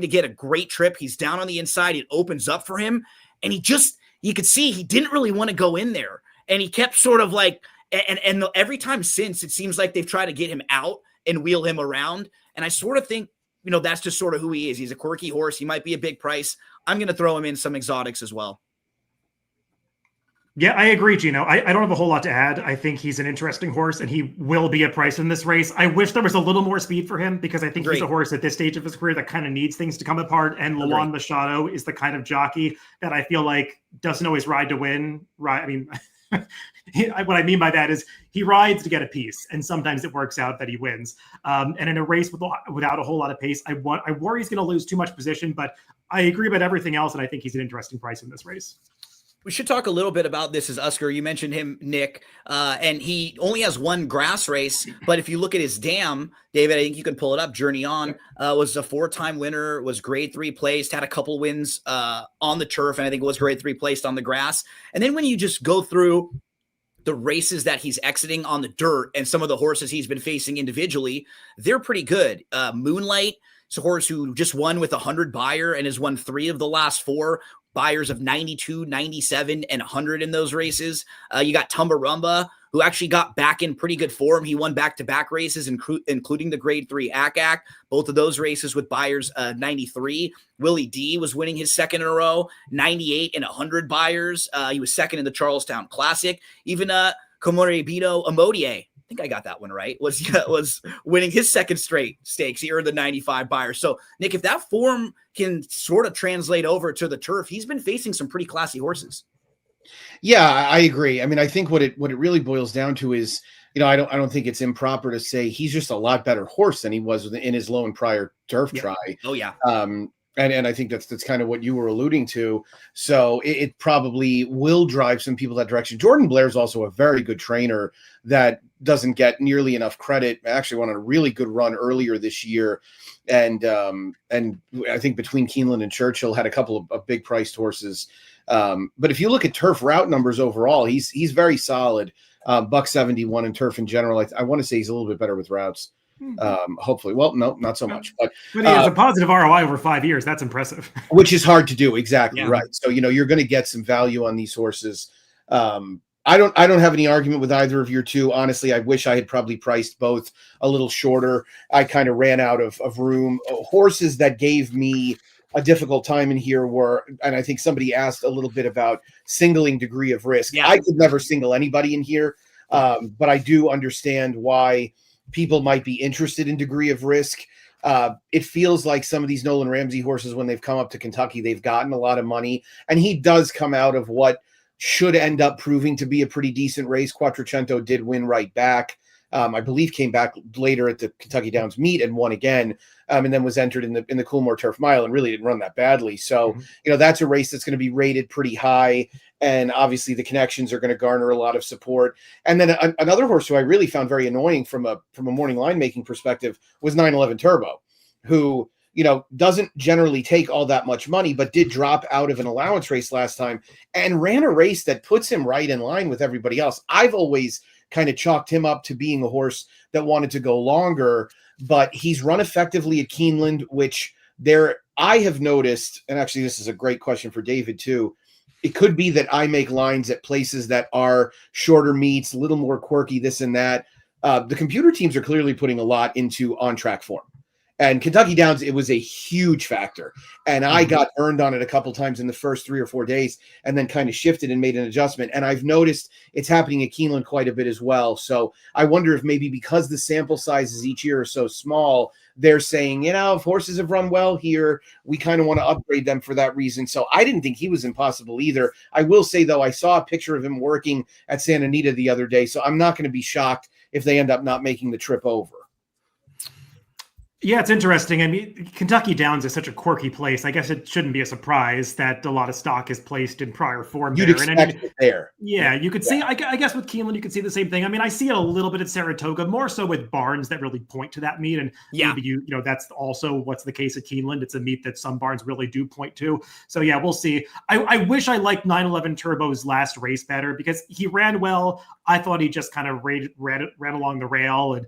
to get a great trip. He's down on the inside. It opens up for him. And you could see he didn't really want to go in there. And he kept sort of like, and every time since, it seems like they've tried to get him out and wheel him around. And I sort of think, that's just sort of who he is. He's a quirky horse. He might be a big price. I'm going to throw him in some exotics as well. Yeah, I agree, Gino. I don't have a whole lot to add. I think he's an interesting horse, and he will be a price in this race. I wish there was a little more speed for him because I think he's a horse at this stage of his career that kind of needs things to come apart. And Luan Machado is the kind of jockey that I feel like doesn't always ride to win. Right? I mean, what I mean by that is he rides to get a piece, and sometimes it works out that he wins. And in a race without a whole lot of pace, I worry he's going to lose too much position, but I agree about everything else, and I think he's an interesting price in this race. We should talk a little bit about this as Oscar. You mentioned him, Nick, and he only has one grass race. But if you look at his dam, David, I think you can pull it up. Journey On was a 4-time winner, was grade 3 placed, had a couple wins on the turf, and I think it was grade 3 placed on the grass. And then when you just go through the races that he's exiting on the dirt and some of the horses he's been facing individually, they're pretty good. Moonlight is a horse who just won with 100 Beyer and has won 3 of the last 4. Buyers of 92, 97, and 100 in those races. You got Tumbarumba, who actually got back in pretty good form. He won back-to-back races, including the grade 3 ACAC. Both of those races with Buyers 93. Willie D was winning his second in a row, 98 and 100 Buyers. He was second in the Charlestown Classic. Even Komoribino Amodie, I think I got that one right, was winning his second straight stakes. He earned the 95 Beyer. So, Nick, if that form can sort of translate over to the turf, he's been facing some pretty classy horses. Yeah, I agree. I mean, I think what it really boils down to is, I don't think it's improper to say he's just a lot better horse than he was in his lone prior turf try. Oh, yeah. And I think that's kind of what you were alluding to. So it probably will drive some people that direction. Jordan Blair's also a very good trainer that doesn't get nearly enough credit. Actually went on a really good run earlier this year. And I think between Keeneland and Churchill had a couple of big priced horses. But if you look at turf route numbers overall, he's very solid. $171 in turf in general. I want to say he's a little bit better with routes. Hopefully. Well, no, not so much. But he has a positive ROI over 5 years. That's impressive. Which is hard to do. Exactly right. So you're going to get some value on these horses. I don't have any argument with either of your two. Honestly, I wish I had probably priced both a little shorter. I kind of ran out of room. Horses that gave me a difficult time in here were, and I think somebody asked a little bit about singling degree of risk. I could never single anybody in here, but I do understand why people might be interested in degree of risk. It feels like some of these Nolan Ramsey horses, when they've come up to Kentucky, they've gotten a lot of money, and he does come out of what should end up proving to be a pretty decent race. Quattrocento did win right back. I believe came back later at the Kentucky Downs meet and won again, and then was entered in the Coolmore Turf Mile and really didn't run that badly. So, that's a race that's going to be rated pretty high, and obviously the connections are going to garner a lot of support. And then another horse who I really found very annoying from a morning line making perspective was 911 Turbo, who doesn't generally take all that much money, but did drop out of an allowance race last time and ran a race that puts him right in line with everybody else. I've always kind of chalked him up to being a horse that wanted to go longer, but he's run effectively at Keeneland, which I have noticed, and actually this is a great question for David too. It could be that I make lines at places that are shorter meets, a little more quirky, this and that. The computer teams are clearly putting a lot into on-track form. And Kentucky Downs, it was a huge factor. And I got earned on it a couple times in the first 3 or 4 days and then kind of shifted and made an adjustment. And I've noticed it's happening at Keeneland quite a bit as well. So I wonder if maybe because the sample sizes each year are so small, they're saying, if horses have run well here, we kind of want to upgrade them for that reason. So I didn't think he was impossible either. I will say, though, I saw a picture of him working at Santa Anita the other day. So I'm not going to be shocked if they end up not making the trip over. Yeah, it's interesting. I mean, Kentucky Downs is such a quirky place. I guess it shouldn't be a surprise that a lot of stock is placed in prior form You'd there. And I expect mean, it there. yeah, you could see, I guess with Keeneland, you could see the same thing. I mean, I see it a little bit at Saratoga, more so with barns that really point to that meet. And maybe that's also what's the case at Keeneland. It's a meet that some barns really do point to. So yeah, we'll see. I wish I liked 911 Turbo's last race better because he ran well. I thought he just kind of ran along the rail and,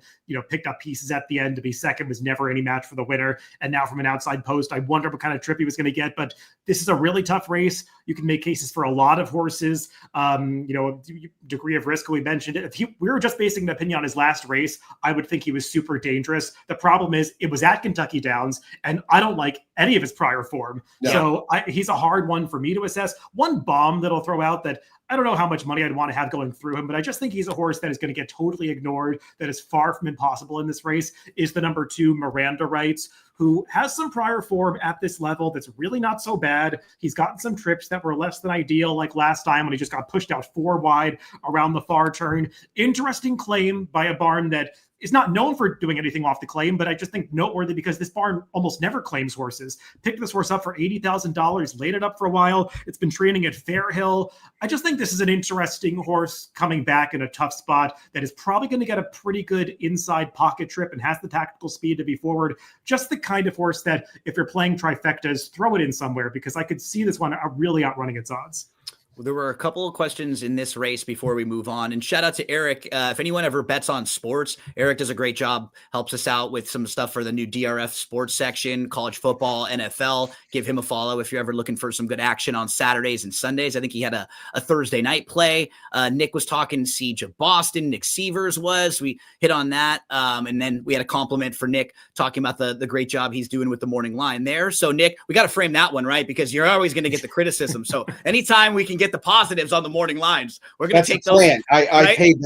picked up pieces at the end. To be second was never any match for the winner. And now from an outside post, I wonder what kind of trip he was going to get. But this is a really tough race. You can make cases for a lot of horses. Degree of risk, we mentioned it. If we were just basing an opinion on his last race, I would think he was super dangerous. The problem is it was at Kentucky Downs, and I don't like any of his prior form. Yeah. So he's a hard one for me to assess. One bomb that I'll throw out that I don't know how much money I'd want to have going through him, but I just think he's a horse that is going to get totally ignored, that is far from impossible in this race, is the number 2 Miranda Rights, who has some prior form at this level that's really not so bad. He's gotten some trips that were less than ideal, like last time when he just got pushed out 4 wide around the far turn. Interesting claim by a barn that is not known for doing anything off the claim, but I just think noteworthy because this barn almost never claims horses. Picked this horse up for $80,000, laid it up for a while. It's been training at Fairhill. I just think this is an interesting horse coming back in a tough spot that is probably going to get a pretty good inside pocket trip and has the tactical speed to be forward. Just the kind of horse that if you're playing trifectas, throw it in somewhere because I could see this one really outrunning its odds. There were a couple of questions in this race before we move on. And shout out to Eric. If anyone ever bets on sports, Eric does a great job, helps us out with some stuff for the new DRF sports section, college football, NFL. Give him a follow if you're ever looking for some good action on Saturdays and Sundays. I think he had a Thursday night play. Nick was talking Siege of Boston. Nick Sievers was. We hit on that. And then we had a compliment for Nick talking about the great job he's doing with the morning line there. So, Nick, we got to frame that one, right? Because you're always going to get the criticism. So anytime we can get the positives on the morning lines, we're going to take those. I paid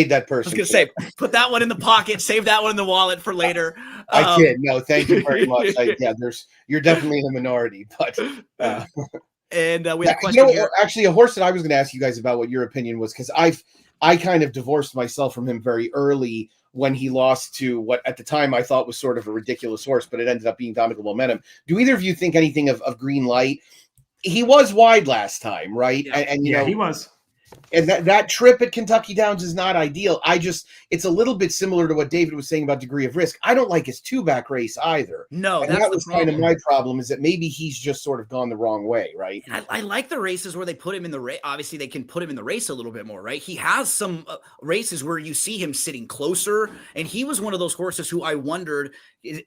that person. I was going to say, put that one in the pocket, save that one in the wallet for later. I kid. No, thank you very much. You're definitely in the minority, but and we have a question here. Actually, a horse that I was going to ask you guys about what your opinion was, because I kind of divorced myself from him very early when he lost to what at the time I thought was sort of a ridiculous horse, but it ended up being Dominical Momentum. Do either of you think anything of Green Light? He was wide last time, right? Yeah. And he was. And that trip at Kentucky Downs is not ideal. It's a little bit similar to what David was saying about degree of risk. I don't like his 2-back race either. No, and that was kind of my problem, is that maybe he's just sort of gone the wrong way, right? I like the races where they put him in the race. Obviously, they can put him in the race a little bit more, right? He has some races where you see him sitting closer, and he was one of those horses who I wondered,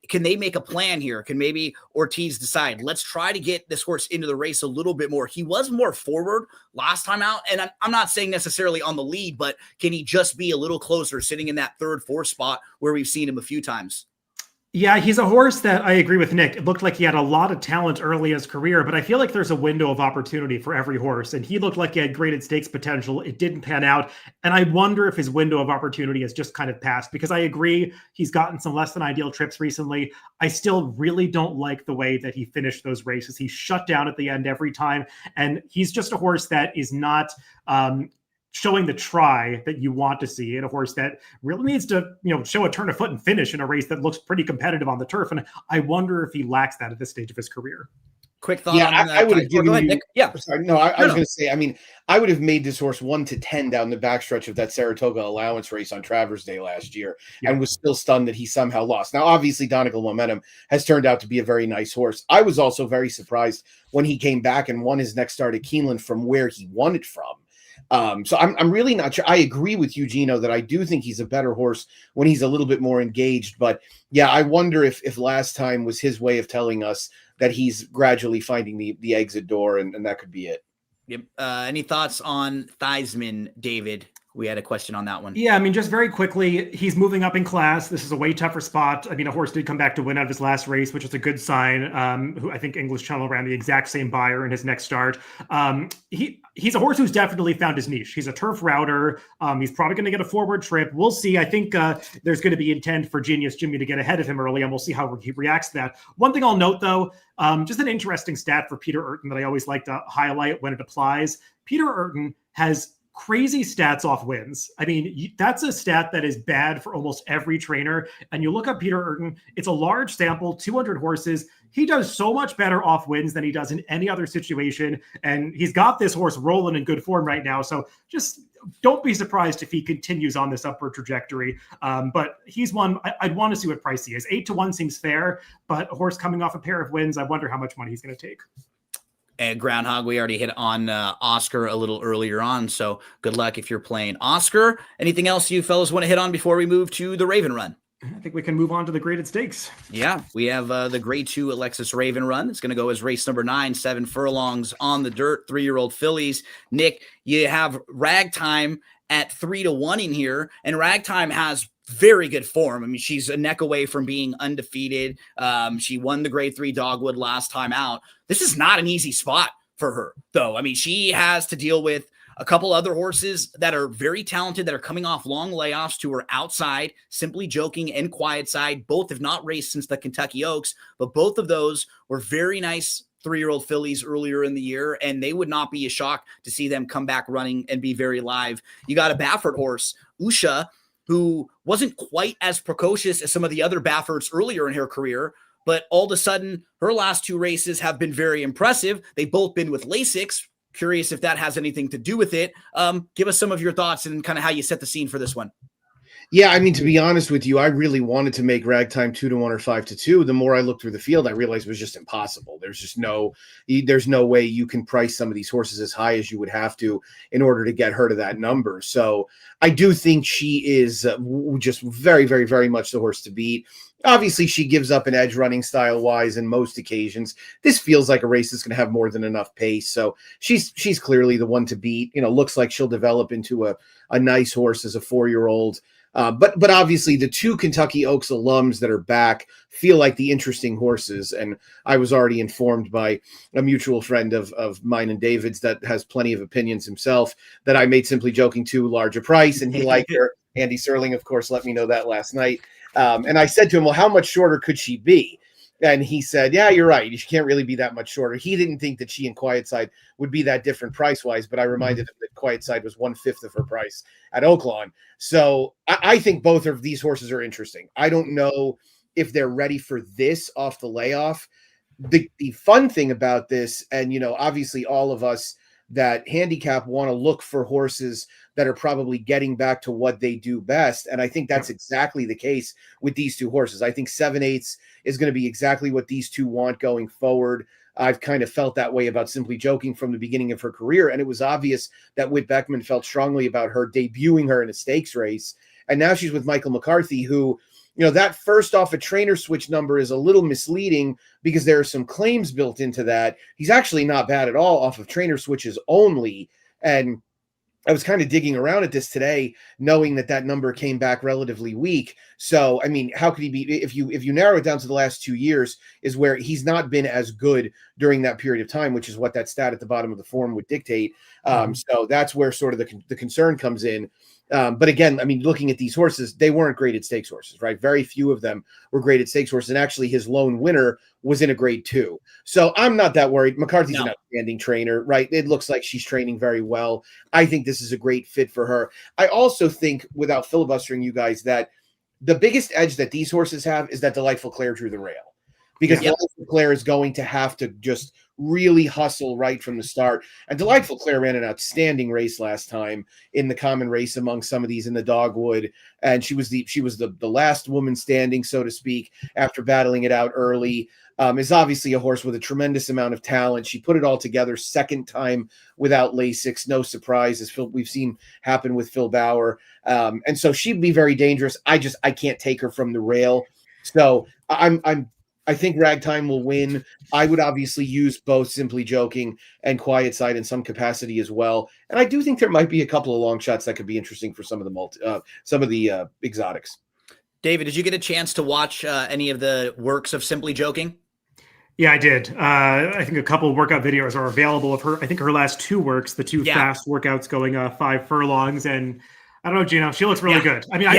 can they make a plan here? Can maybe Ortiz decide, let's try to get this horse into the race a little bit more? He was more forward last time out, and I'm not saying necessarily on the lead, but can he just be a little closer, sitting in that 3rd, 4th spot where we've seen him a few times? Yeah, he's a horse that I agree with Nick. It looked like he had a lot of talent early in his career, but I feel like there's a window of opportunity for every horse. And he looked like he had graded stakes potential. It didn't pan out. And I wonder if his window of opportunity has just kind of passed, because I agree he's gotten some less than ideal trips recently. I still really don't like the way that he finished those races. He shut down at the end every time. And he's just a horse that is not showing the try that you want to see in a horse that really needs to, show a turn of foot and finish in a race that looks pretty competitive on the turf. And I wonder if he lacks that at this stage of his career. Quick thought. Yeah, I would have given you. Yeah, sorry. No, I was going to say. I mean, I would have made this horse 1-10 down the backstretch of that Saratoga allowance race on Travers Day last year, and was still stunned that he somehow lost. Now, obviously, Dominical Momentum has turned out to be a very nice horse. I was also very surprised when he came back and won his next start at Keeneland from where he won it from. So I'm really not sure. I agree with you, Gino, that I do think he's a better horse when he's a little bit more engaged. But yeah, I wonder if last time was his way of telling us that he's gradually finding the exit door, and that could be it. Yep. Any thoughts on Theismann, David? We had a question on that one. Yeah, I mean, just very quickly, he's moving up in class. This is a way tougher spot. I mean, a horse did come back to win out of his last race, which is a good sign. Who I think English Channel ran the exact same buyer in his next start. He's a horse who's definitely found his niche. He's a turf router. He's probably going to get a forward trip. We'll see. I think there's going to be intent for Genius Jimmy to get ahead of him early, and we'll see how he reacts to that. One thing I'll note, though, just an interesting stat for Peter Urton that I always like to highlight when it applies. Peter Urton has crazy stats off wins. I mean, that's a stat that is bad for almost every trainer. And you look up Peter Urton, it's a large sample, 200 horses. He does so much better off wins than he does in any other situation. And he's got this horse rolling in good form right now. So just don't be surprised if he continues on this upward trajectory. But he's one I'd want to see what price he is. 8-1 seems fair, but a horse coming off a pair of wins, I wonder how much money he's going to take. And Groundhog, we already hit on Oscar a little earlier on, so good luck if you're playing Oscar. Anything else you fellas want to hit on before we move to the Raven Run? I think we can move on to the graded stakes. Yeah, we have the Grade 2 Alexis Raven Run. It's going to go as race number 9, 7 furlongs on the dirt, 3-year-old fillies. Nick, you have Ragtime at 3-1 in here, and Ragtime has very good form. I mean, she's a neck away from being undefeated. She won the Grade 3 Dogwood last time out. This is not an easy spot for her, though. I mean, she has to deal with a couple other horses that are very talented, that are coming off long layoffs to her outside, Simply Joking and Quiet Side. Both have not raced since the Kentucky Oaks, but both of those were very nice 3-year-old fillies earlier in the year, and they would not be a shock to see them come back running and be very live. You got a Baffert horse, Usha, who wasn't quite as precocious as some of the other Bafferts earlier in her career, but all of a sudden, her last 2 races have been very impressive. They've both been with Lasix. Curious if that has anything to do with it. Give us some of your thoughts and kind of how you set the scene for this one. Yeah, I mean, to be honest with you, I really wanted to make Ragtime 2-1 or 5-2. The more I looked through the field, I realized it was just impossible. There's no way you can price some of these horses as high as you would have to in order to get her to that number. So I do think she is just very, very, very much the horse to beat. Obviously, she gives up an edge running style-wise in most occasions. This feels like a race that's going to have more than enough pace. So she's clearly the one to beat. You know, looks like she'll develop into a nice horse as a 4-year-old. But obviously the 2 Kentucky Oaks alums that are back feel like the interesting horses. And I was already informed by a mutual friend of mine and David's that has plenty of opinions himself that I made Simply Joking too large a price, and he liked her. Andy Serling, of course, let me know that last night. And I said to him, well, how much shorter could she be? And he said, yeah, you're right. She can't really be that much shorter. He didn't think that she and Quiet Side would be that different price-wise, but I reminded him that Quiet Side was 1/5 of her price at Oaklawn. So I think both of these horses are interesting. I don't know if they're ready for this off the layoff. The fun thing about this, and, you know, obviously all of us that handicap want to look for horses that are probably getting back to what they do best. And I think that's exactly the case with these 2 horses. I think 7/8 is going to be exactly what these 2 want going forward. I've kind of felt that way about Simply Joking from the beginning of her career. And it was obvious that Whit Beckman felt strongly about her debuting her in a stakes race. And now she's with Michael McCarthy, who, you know, that first off a trainer switch number is a little misleading because there are some claims built into that. He's actually not bad at all off of trainer switches only. And I was kind of digging around at this today, knowing that number came back relatively weak. So, I mean, how could he be, if you narrow it down to the last 2 years, is where he's not been as good during that period of time, which is what that stat at the bottom of the form would dictate. So that's where sort of the concern comes in. But again, I mean, looking at these horses, they weren't graded stakes horses, right? Very few of them were graded stakes horses. And actually his lone winner was in a Grade 2. So I'm not that worried. McCarthy's an outstanding trainer, right? It looks like she's training very well. I think this is a great fit for her. I also think, without filibustering you guys, that the biggest edge that these horses have is that Delightful Claire drew the rail. Because Delightful Claire is going to have to just really hustle right from the start. And Delightful Claire ran an outstanding race last time in the common race among some of these in the Dogwood. And she was the last woman standing, so to speak, after battling it out early. Is obviously a horse with a tremendous amount of talent. She put it all together second time without Lasix. No surprise, as we've seen happen with Phil Bauer. And so she'd be very dangerous. I can't take her from the rail. So I think Ragtime will win. I would obviously use both Simply Joking and Quiet Side in some capacity as well. And I do think there might be a couple of long shots that could be interesting for some of the exotics. David, did you get a chance to watch any of the works of Simply Joking? Yeah, I did. I think a couple of workout videos are available of her. I think her last 2 works, the 2 fast workouts going 5 furlongs. And I don't know, Gino. She looks really good. I mean,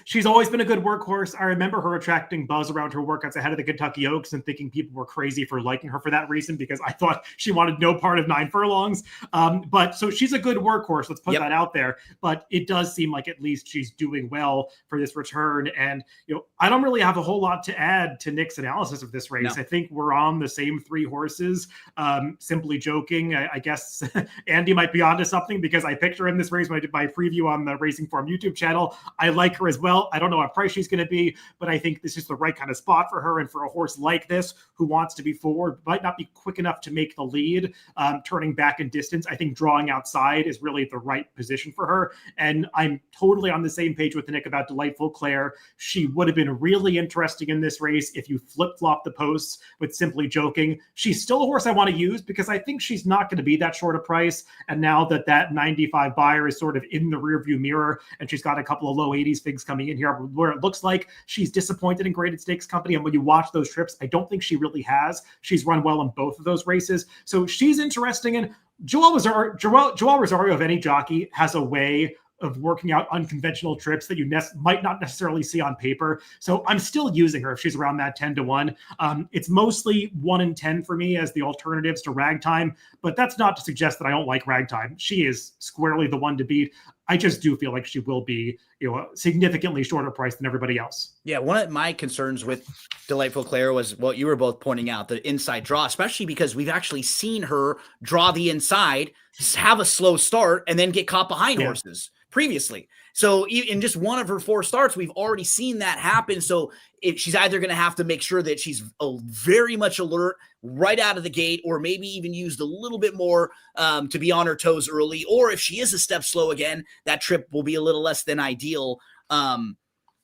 she's always been a good workhorse. I remember her attracting buzz around her workouts ahead of the Kentucky Oaks and thinking people were crazy for liking her for that reason, because I thought she wanted no part of 9 furlongs. But so she's a good workhorse. Let's put that out there. But it does seem like at least she's doing well for this return. And I don't really have a whole lot to add to Nick's analysis of this race. No. I think we're on the same 3 horses. Simply Joking. I guess Andy might be onto something, because I picked her in this race when I did my preview on the Racing Form YouTube channel. I like her as well. I don't know what price she's going to be, but I think this is the right kind of spot for her. And for a horse like this, who wants to be forward, might not be quick enough to make the lead, turning back in distance, I think drawing outside is really the right position for her. And I'm totally on the same page with Nick about Delightful Claire. She would have been really interesting in this race if you flip-flop the posts with Simply Joking. She's still a horse I want to use, because I think she's not going to be that short a price. And now that 95 buyer is sort of in the rearview mirror, and she's got a couple of low 80s figs coming in here where it looks like she's disappointed in Graded Stakes Company. And when you watch those trips, I don't think she really has. She's run well in both of those races. So she's interesting. And Joel Rosario, of any jockey, has a way of working out unconventional trips that you might not necessarily see on paper. So I'm still using her if she's around that 10-1. It's mostly 1 in 10 for me as the alternatives to Ragtime, but that's not to suggest that I don't like Ragtime. She is squarely the one to beat. I just do feel like she will be, a significantly shorter price than everybody else. Yeah, one of my concerns with Delightful Claire was what you were both pointing out, the inside draw, especially because we've actually seen her draw the inside, have a slow start, and then get caught behind horses previously. So in just one of her 4 starts, we've already seen that happen. So she's either going to have to make sure that she's very much alert right out of the gate, or maybe even used a little bit more to be on her toes early. Or if she is a step slow again, that trip will be a little less than ideal.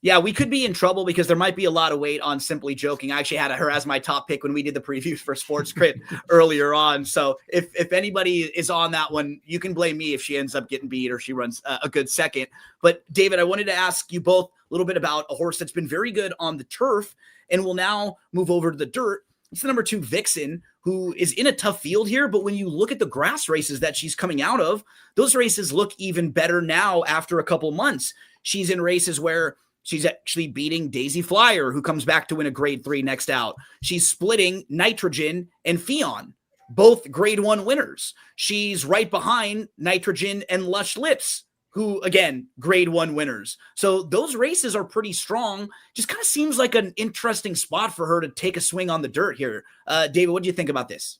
Yeah, we could be in trouble because there might be a lot of weight on Simply Joking. I actually had her as my top pick when we did the previews for Sports Crit earlier on. So if anybody is on that one, you can blame me if she ends up getting beat or she runs a good second. But David, I wanted to ask you both a little bit about a horse that's been very good on the turf and will now move over to the dirt. It's the number 2 Vixen, who is in a tough field here. But when you look at the grass races that she's coming out of, those races look even better now after a couple months. She's in races where she's actually beating Daisy Flyer, who comes back to win a grade 3 next out. She's splitting Nitrogen and Fion, both grade 1 winners. She's right behind Nitrogen and Lush Lips, who, again, grade 1 winners. So those races are pretty strong. Just kind of seems like an interesting spot for her to take a swing on the dirt here. David, what do you think about this?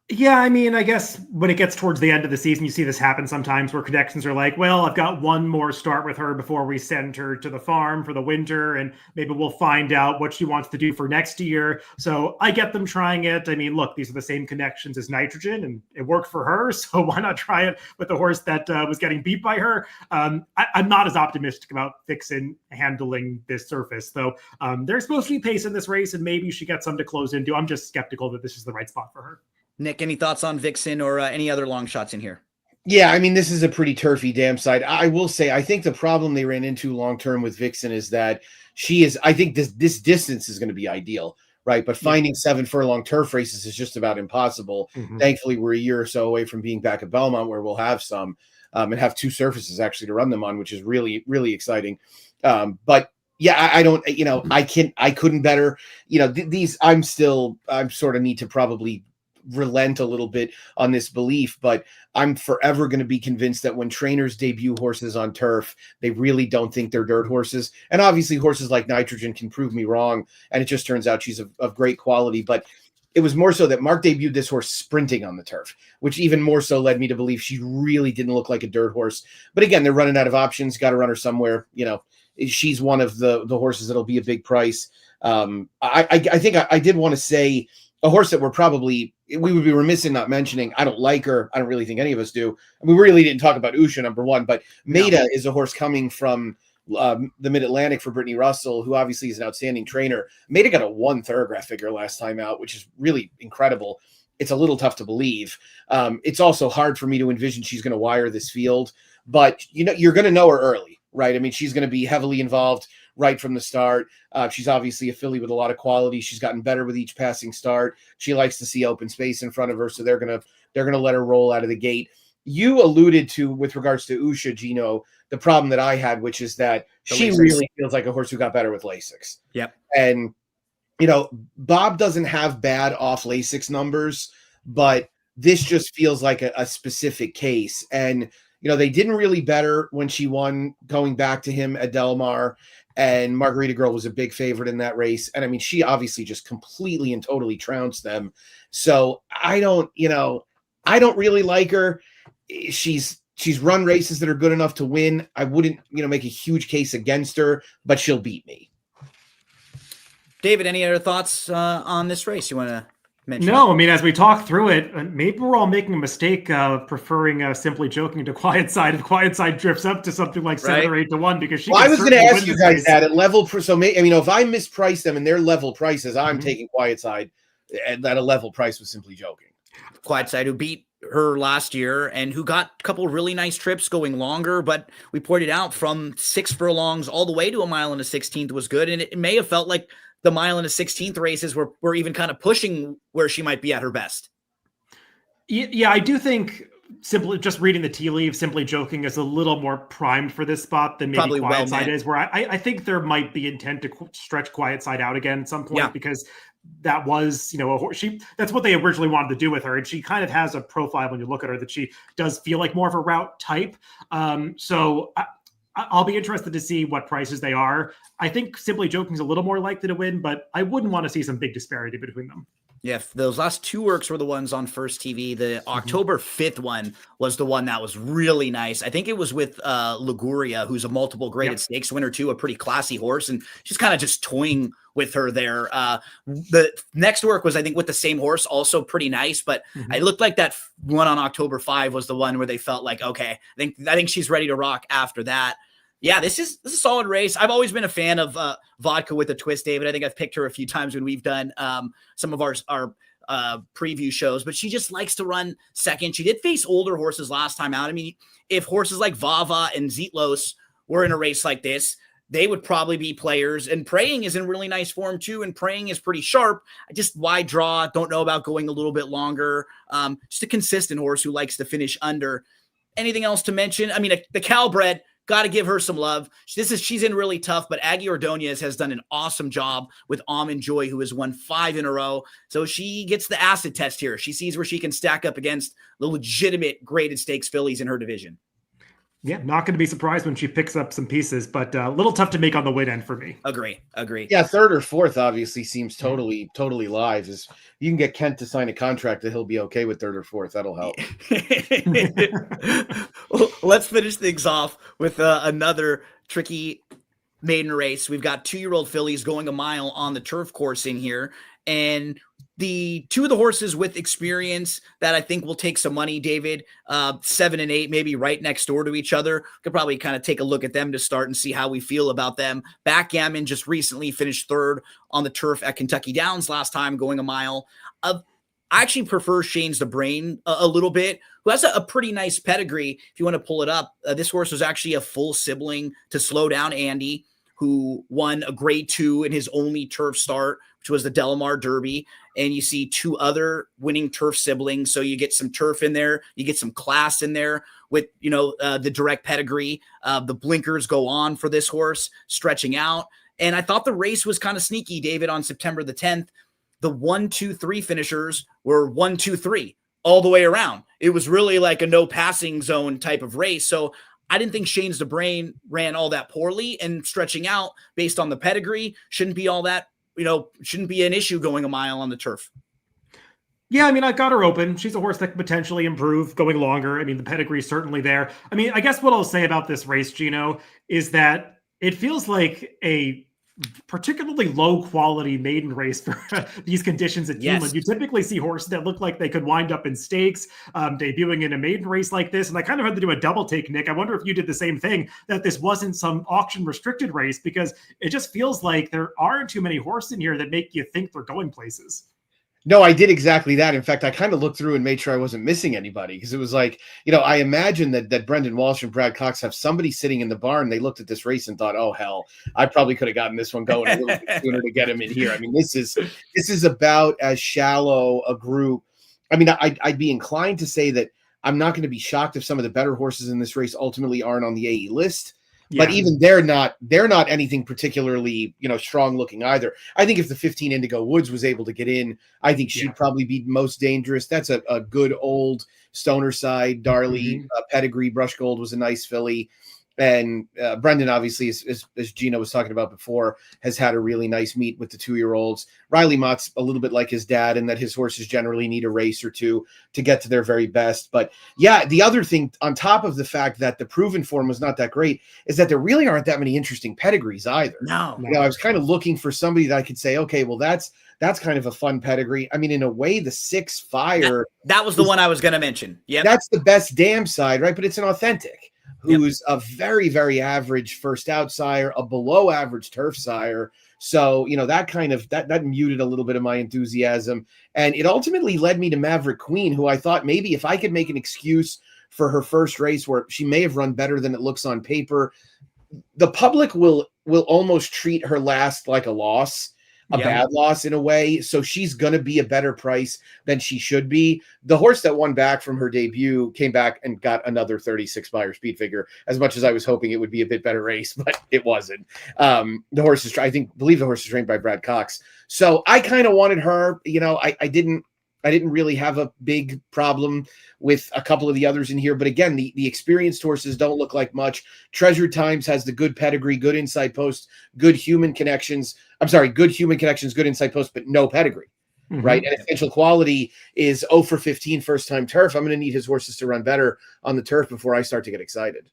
Yeah, I mean, I guess when it gets towards the end of the season, you see this happen sometimes where connections are like, well, I've got one more start with her before we send her to the farm for the winter, and maybe we'll find out what she wants to do for next year. So I get them trying it. I mean, look, these are the same connections as Nitrogen, and it worked for her. So why not try it with the horse that was getting beat by her? I'm not as optimistic about Vixen handling this surface, though. There's supposed to be pace in this race, and maybe she gets some to close into. I'm just skeptical that this is the right spot for her. Nick, any thoughts on Vixen or any other long shots in here? Yeah, I mean, this is a pretty turfy dam side. I will say, I think the problem they ran into long-term with Vixen is that I think this distance is going to be ideal, right? But finding 7 furlong turf races is just about impossible. Mm-hmm. Thankfully, we're a year or so away from being back at Belmont, where we'll have some and have 2 surfaces actually to run them on, which is really, really exciting. But yeah, I don't, I couldn't better, I'm sort of need to probably relent a little bit on this belief, but I'm forever going to be convinced that when trainers debut horses on turf, they really don't think they're dirt horses. And obviously horses like Nitrogen can prove me wrong, and it just turns out she's of great quality. But it was more so that Mark debuted this horse sprinting on the turf, which even more so led me to believe she really didn't look like a dirt horse. But again, they're running out of options, got to run her somewhere. She's one of the horses that'll be a big price. I think I did want to say a horse that we would be remiss in not mentioning. I don't like her. I don't really think any of us do. We really didn't talk about Usha, number 1, but Maida is a horse coming from the Mid-Atlantic for Brittany Russell, who obviously is an outstanding trainer. Maida got a 1 thoroughgraph figure last time out, which is really incredible. It's a little tough to believe. It's also hard for me to envision she's going to wire this field, but you're going to know her early, right? I mean, she's going to be heavily involved right from the start. She's obviously a filly with a lot of quality. She's gotten better with each passing start. She likes to see open space in front of her, so they're gonna let her roll out of the gate. you alluded to with regards to Usha, Gino, the problem that I had, which is that she Lasix. really feels like a horse who got better with Lasix. Yep. And, Bob doesn't have bad off Lasix numbers, but this just feels like a specific case. And, they didn't really bet her when she won going back to him at Del Mar. And Margarita Girl was a big favorite in that race. And I mean, she obviously just completely and totally trounced them. So I don't really like her. She's run races that are good enough to win. I wouldn't, make a huge case against her, but she'll beat me. David, any other thoughts on this race you want to mention? No, I mean, as we talk through it, maybe we're all making a mistake preferring Simply Joking to Quiet Side. If Quiet Side drifts up to something like 7 or 8 to 1, because I was going to ask you guys that at level. So, if I misprice them and they're level prices, I'm taking Quiet Side at a level price with Simply Joking. Quiet Side, who beat her last year and who got a couple really nice trips going longer, but we pointed out from 6 furlongs all the way to a mile and a 16th was good. And it may have felt like the mile and a 16th races were even kind of pushing where she might be at her best. Yeah, I do think simply just reading the tea leaves, Simply Joking is a little more primed for this spot than maybe Probably Quiet Side is, where I think there might be intent to stretch Quiet Side out again at some point, because that was, that's what they originally wanted to do with her. And she kind of has a profile when you look at her that she does feel like more of a route type. So I'll be interested to see what prices they are. I think Simply Joking is a little more likely to win, but I wouldn't want to see some big disparity between them. Yeah, those last 2 works were the ones on First TV. The October 5th one was the one that was really nice. I think it was with Liguria, who's a multiple graded stakes winner too, a pretty classy horse, and she's kind of just toying with her there. The next work was, I think, with the same horse, also pretty nice, but it looked like that one on October 5 was the one where they felt like, okay, I think she's ready to rock after that. Yeah, this is a solid race. I've always been a fan of Vodka with a Twist, David. I think I've picked her a few times when we've done some of our preview shows, but she just likes to run second. She did face older horses last time out. I mean, if horses like Vava and Zetlos were in a race like this, they would probably be players. And Praying is in really nice form too, and Praying is pretty sharp. Just wide draw. Don't know about going a little bit longer. Just a consistent horse who likes to finish under. Anything else to mention? I mean, the Calbred, got to give her some love. She's in really tough, but Aggie Ordonez has done an awesome job with Almond Joy, who has won 5 in a row. So she gets the acid test here. She sees where she can stack up against the legitimate graded stakes fillies in her division. Yeah, not going to be surprised when she picks up some pieces, but a little tough to make on the win end for me. Agree. Yeah, 3rd or 4th obviously seems totally live. Is you can get Kent to sign a contract that he'll be okay with 3rd or 4th. That'll help. Well, let's finish things off with another tricky maiden race. We've got 2-year-old fillies going a mile on the turf course in here, and the 2 of the horses with experience that I think will take some money, David, 7 and 8, maybe right next door to each other. Could probably kind of take a look at them to start and see how we feel about them. Backgammon just recently finished 3rd on the turf at Kentucky Downs last time, going a mile. I actually prefer Shane's the Brain a little bit, who has a pretty nice pedigree. If you want to pull it up, this horse was actually a full sibling to Slow Down Andy, who won a grade 2 in his only turf start, which was the Del Mar Derby. And you see 2 other winning turf siblings. So you get some turf in there. You get some class in there with, the direct pedigree. The blinkers go on for this horse, stretching out. And I thought the race was kind of sneaky, David, on September the 10th. The 1, 2, 3 finishers were 1, 2, 3 all the way around. It was really like a no passing zone type of race. So I didn't think Shane's the Brain ran all that poorly, and stretching out based on the pedigree shouldn't be all that, shouldn't be an issue going a mile on the turf. Yeah, I mean, I got her open. She's a horse that could potentially improve going longer. I mean, the pedigree is certainly there. I mean, I guess what I'll say about this race, Gino, is that it feels like a particularly low quality maiden race for these conditions at Keeneland. You typically see horses that look like they could wind up in stakes, debuting in a maiden race like this. And I kind of had to do a double take, Nick. I wonder if you did the same thing, that this wasn't some auction restricted race, because it just feels like there aren't too many horses in here that make you think they're going places. No, I did exactly that. In fact, I kind of looked through and made sure I wasn't missing anybody, because it was like, I imagine that Brendan Walsh and Brad Cox have somebody sitting in the barn. They looked at this race and thought, oh, hell, I probably could have gotten this one going a little bit sooner to get him in here. I mean, this is about as shallow a group. I mean, I'd be inclined to say that I'm not going to be shocked if some of the better horses in this race ultimately aren't on the AE list. Yeah. But even they're not anything particularly, strong looking either. I think if the 15 Indigo Woods was able to get in, I think she'd probably be most dangerous. That's a good old Stoner side. Darley pedigree. Brush Gold was a nice filly. And Brendan, obviously, as Gino was talking about before, has had a really nice meet with the 2-year-olds. Riley Mott's a little bit like his dad in that his horses generally need a race or two to get to their very best. But yeah, the other thing, on top of the fact that the proven form was not that great, is that there really aren't that many interesting pedigrees either. No. I was kind of looking for somebody that I could say, okay, well, that's kind of a fun pedigree. I mean, in a way, the 6 Fire. That was the one I was going to mention. Yeah. That's the best damn side, right? But it's an authentic. Who's a very, very average first out sire, a below average turf sire. So, that kind of that muted a little bit of my enthusiasm. And it ultimately led me to Maverick Queen, who I thought maybe if I could make an excuse for her first race where she may have run better than it looks on paper, the public will almost treat her last like a loss. A bad loss in a way. So she's going to be a better price than she should be. The horse that won back from her debut came back and got another 36 Beyer speed figure, as much as I was hoping it would be a bit better race, but it wasn't. The horse is, believe the horse is trained by Brad Cox. So I kind of wanted her, I didn't really have a big problem with a couple of the others in here. But again, the experienced horses don't look like much. Treasured Times has the good pedigree, good inside post, good human connections, good inside post, but no pedigree, right? And Essential Quality is 0 for 15 first-time turf. I'm going to need his horses to run better on the turf before I start to get excited.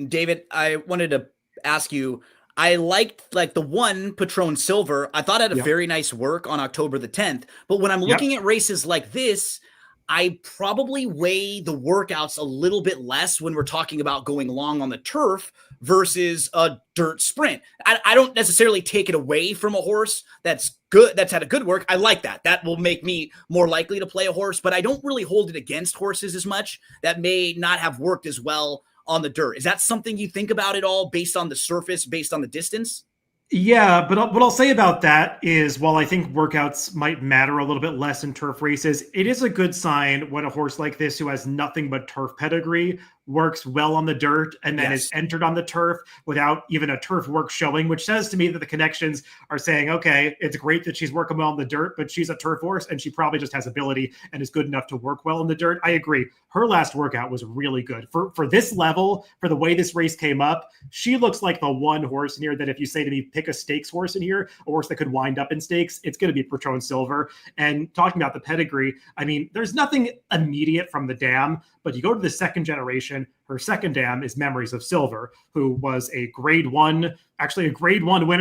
David, I wanted to ask you, I liked the one Patron Silver. I thought it had a very nice work on October the 10th. But when I'm looking at races like this, I probably weigh the workouts a little bit less when we're talking about going long on the turf versus a dirt sprint. I don't necessarily take it away from a horse that's good, that's had a good work. I like that. That will make me more likely to play a horse, but I don't really hold it against horses as much that may not have worked as well on the dirt. Is that something you think about at all based on the surface, based on the distance? Yeah, but what I'll say about that is, while I think workouts might matter a little bit less in turf races, it is a good sign when a horse like this, who has nothing but turf pedigree, works well on the dirt and then is entered on the turf without even a turf work showing, which says to me that the connections are saying, okay, it's great that she's working well on the dirt, but she's a turf horse and she probably just has ability and is good enough to work well in the dirt. I agree. Her last workout was really good. For this level, for the way this race came up, she looks like the one horse in here that if you say to me, pick a stakes horse in here, a horse that could wind up in stakes, it's going to be Patron Silver. And talking about the pedigree, I mean, there's nothing immediate from the dam, but you go to the second generation, her second dam is Memories of Silver, who was a grade one winner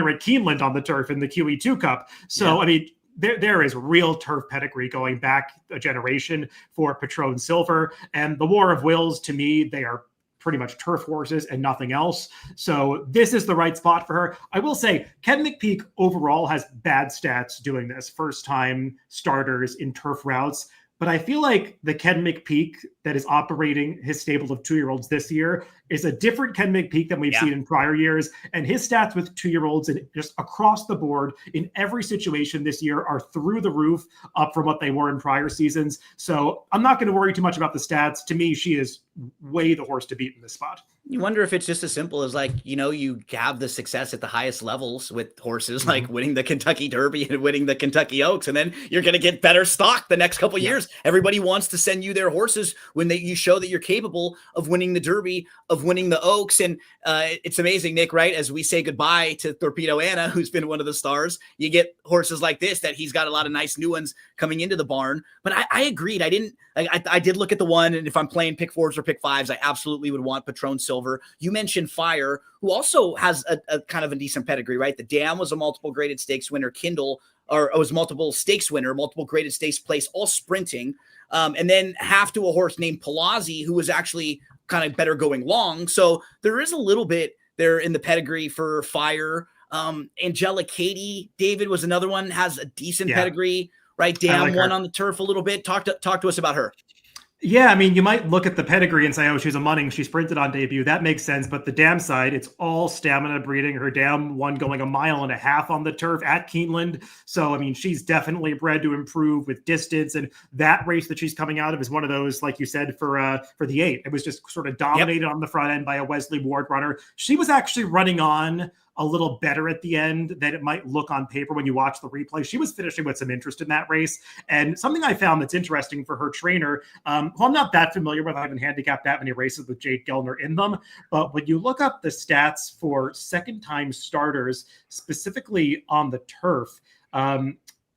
at Keeneland on the turf in the QE2 Cup. So, I mean, there is real turf pedigree going back a generation for Patron Silver. And the War of Wills, to me, they are pretty much turf horses and nothing else. So this is the right spot for her. I will say Ken McPeak overall has bad stats doing this, first time starters in turf routes. But I feel like the Ken McPeak that is operating his stable of 2-year-olds this year is a different Ken McPeak than we've seen in prior years. And his stats with 2-year-olds and just across the board in every situation this year are through the roof, up from what they were in prior seasons. So I'm not going to worry too much about the stats. To me, she is way the horse to beat in this spot. You wonder if it's just as simple as you have the success at the highest levels with horses like winning the Kentucky Derby and winning the Kentucky Oaks, and then you're going to get better stock the next couple of years. Everybody wants to send you their horses when you show that you're capable of winning the Derby, of winning the Oaks. And it's amazing, Nick, right? As we say goodbye to Torpedo Anna, who's been one of the stars, you get horses like this that he's got a lot of nice new ones coming into the barn. But I agreed. I did look at the one, and if I'm playing pick 4s or pick 5s, I absolutely would want Patron Silver. You mentioned Fire, who also has a kind of a decent pedigree, right? The Dam was a multiple graded stakes winner. Kindle was multiple stakes winner, multiple graded stakes place, all sprinting. And then half to a horse named Palazzi, who was actually kind of better going long. So there is a little bit there in the pedigree for Fire. Angela Katie, David, was another one, has a decent pedigree, right? Dam won on the turf a little bit. Talk to us about her. Yeah, I mean, you might look at the pedigree and say, oh, she's a Munning. She sprinted on debut. That makes sense. But the dam side, it's all stamina breeding. Her dam won going 1.5 miles on the turf at Keeneland. So, I mean, she's definitely bred to improve with distance. And that race that she's coming out of is one of those, like you said, for the 8. It was just sort of dominated on the front end by a Wesley Ward runner. She was actually running on a little better at the end than it might look on paper when you watch the replay. She was finishing with some interest in that race. And something I found that's interesting for her trainer, who I'm not that familiar with, I haven't handicapped that many races with Jade Gellner in them, but when you look up the stats for second-time starters, specifically on the turf,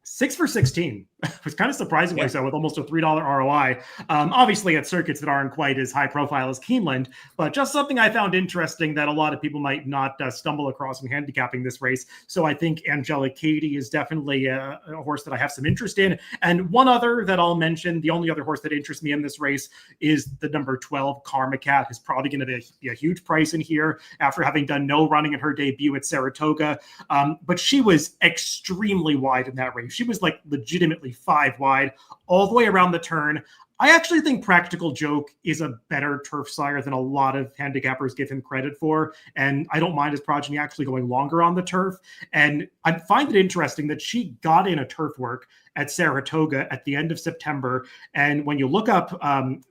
6 for 16. It was kind of surprisingly so, with almost a $3 ROI. Obviously, at circuits that aren't quite as high profile as Keeneland, but just something I found interesting that a lot of people might not stumble across in handicapping this race. So I think Angelic Katie is definitely a horse that I have some interest in. And one other that I'll mention, the only other horse that interests me in this race is the number 12, Karma Cat, who's probably going to be a huge price in here after having done no running in her debut at Saratoga. But she was extremely wide in that race. She was like legitimately 5 wide all the way around the turn. I actually think Practical Joke is a better turf sire than a lot of handicappers give him credit for. And I don't mind his progeny actually going longer on the turf. And I find it interesting that she got in a turf work at Saratoga at the end of September. And when you look up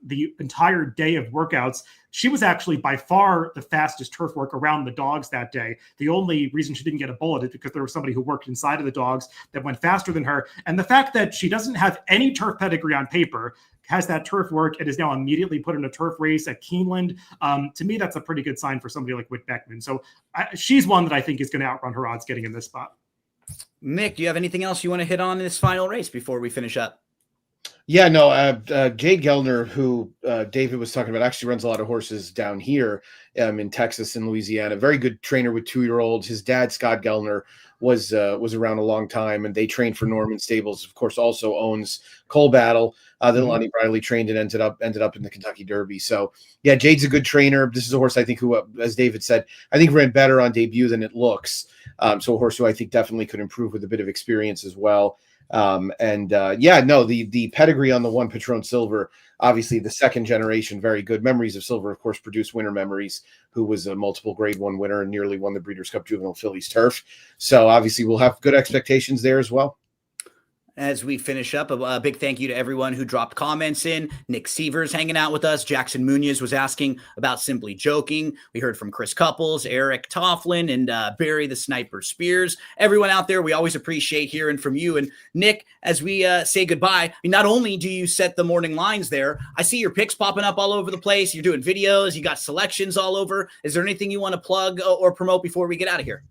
the entire day of workouts, she was actually by far the fastest turf work around the dogs that day. The only reason she didn't get a bullet is because there was somebody who worked inside of the dogs that went faster than her. And the fact that she doesn't have any turf pedigree on paper, has that turf work, and is now immediately put in a turf race at Keeneland, to me, that's a pretty good sign for somebody like Whit Beckman. So she's one that I think is going to outrun her odds getting in this spot. Nick, do you have anything else you want to hit on in this final race before we finish up? Yeah, no, Jade Gellner, who David was talking about, actually runs a lot of horses down here in Texas and Louisiana. Very good trainer with 2-year-olds. His dad, Scott Gellner, was around a long time, and they trained for Norman Stables. Of course, also owns Coal Battle that Lonnie Briley trained and ended up in the Kentucky Derby. So yeah, Jade's a good trainer. This is a horse I think who, as David said, I think ran better on debut than it looks. So a horse who I think definitely could improve with a bit of experience as well. The pedigree on the one Patron Silver, obviously the second generation, very good. Memories of Silver, of course, produced Winter Memories, who was a multiple grade 1 winner and nearly won the Breeders' Cup Juvenile Fillies Turf. So obviously we'll have good expectations there as well. As we finish up, a big thank you to everyone who dropped comments in. Nick Sievers hanging out with us. Jackson Munoz was asking about Simply Joking. We heard from Chris Couples, Eric Tofflin, and Barry the Sniper Spears. Everyone out there, we always appreciate hearing from you. And Nick, as we say goodbye, not only do you set the morning lines there, I see your picks popping up all over the place. You're doing videos. You got selections all over. Is there anything you want to plug or promote before we get out of here?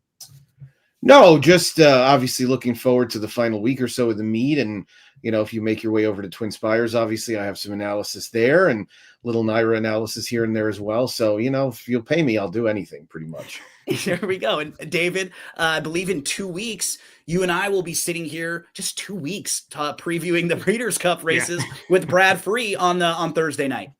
No, just obviously looking forward to the final week or so of the meet. And, if you make your way over to Twin Spires, obviously I have some analysis there and little Naira analysis here and there as well. So, if you'll pay me, I'll do anything pretty much. There we go. And David, I believe in 2 weeks, you and I will be sitting here just 2 weeks previewing the Breeders' Cup races with Brad Free on Thursday night.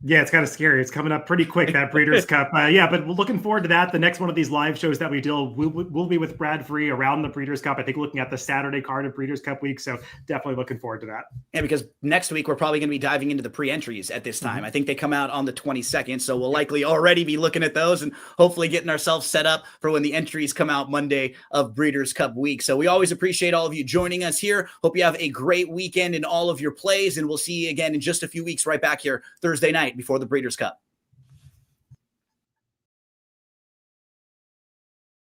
Yeah, it's kind of scary. It's coming up pretty quick, that Breeders' Cup. But we're looking forward to that. The next one of these live shows that we do, we'll be with Brad Free around the Breeders' Cup. I think looking at the Saturday card of Breeders' Cup week. So definitely looking forward to that. Yeah, because next week we're probably going to be diving into the pre-entries at this time. I think they come out on the 22nd. So we'll likely already be looking at those and hopefully getting ourselves set up for when the entries come out Monday of Breeders' Cup week. So we always appreciate all of you joining us here. Hope you have a great weekend in all of your plays. And we'll see you again in just a few weeks right back here Thursday night before the Breeders' Cup.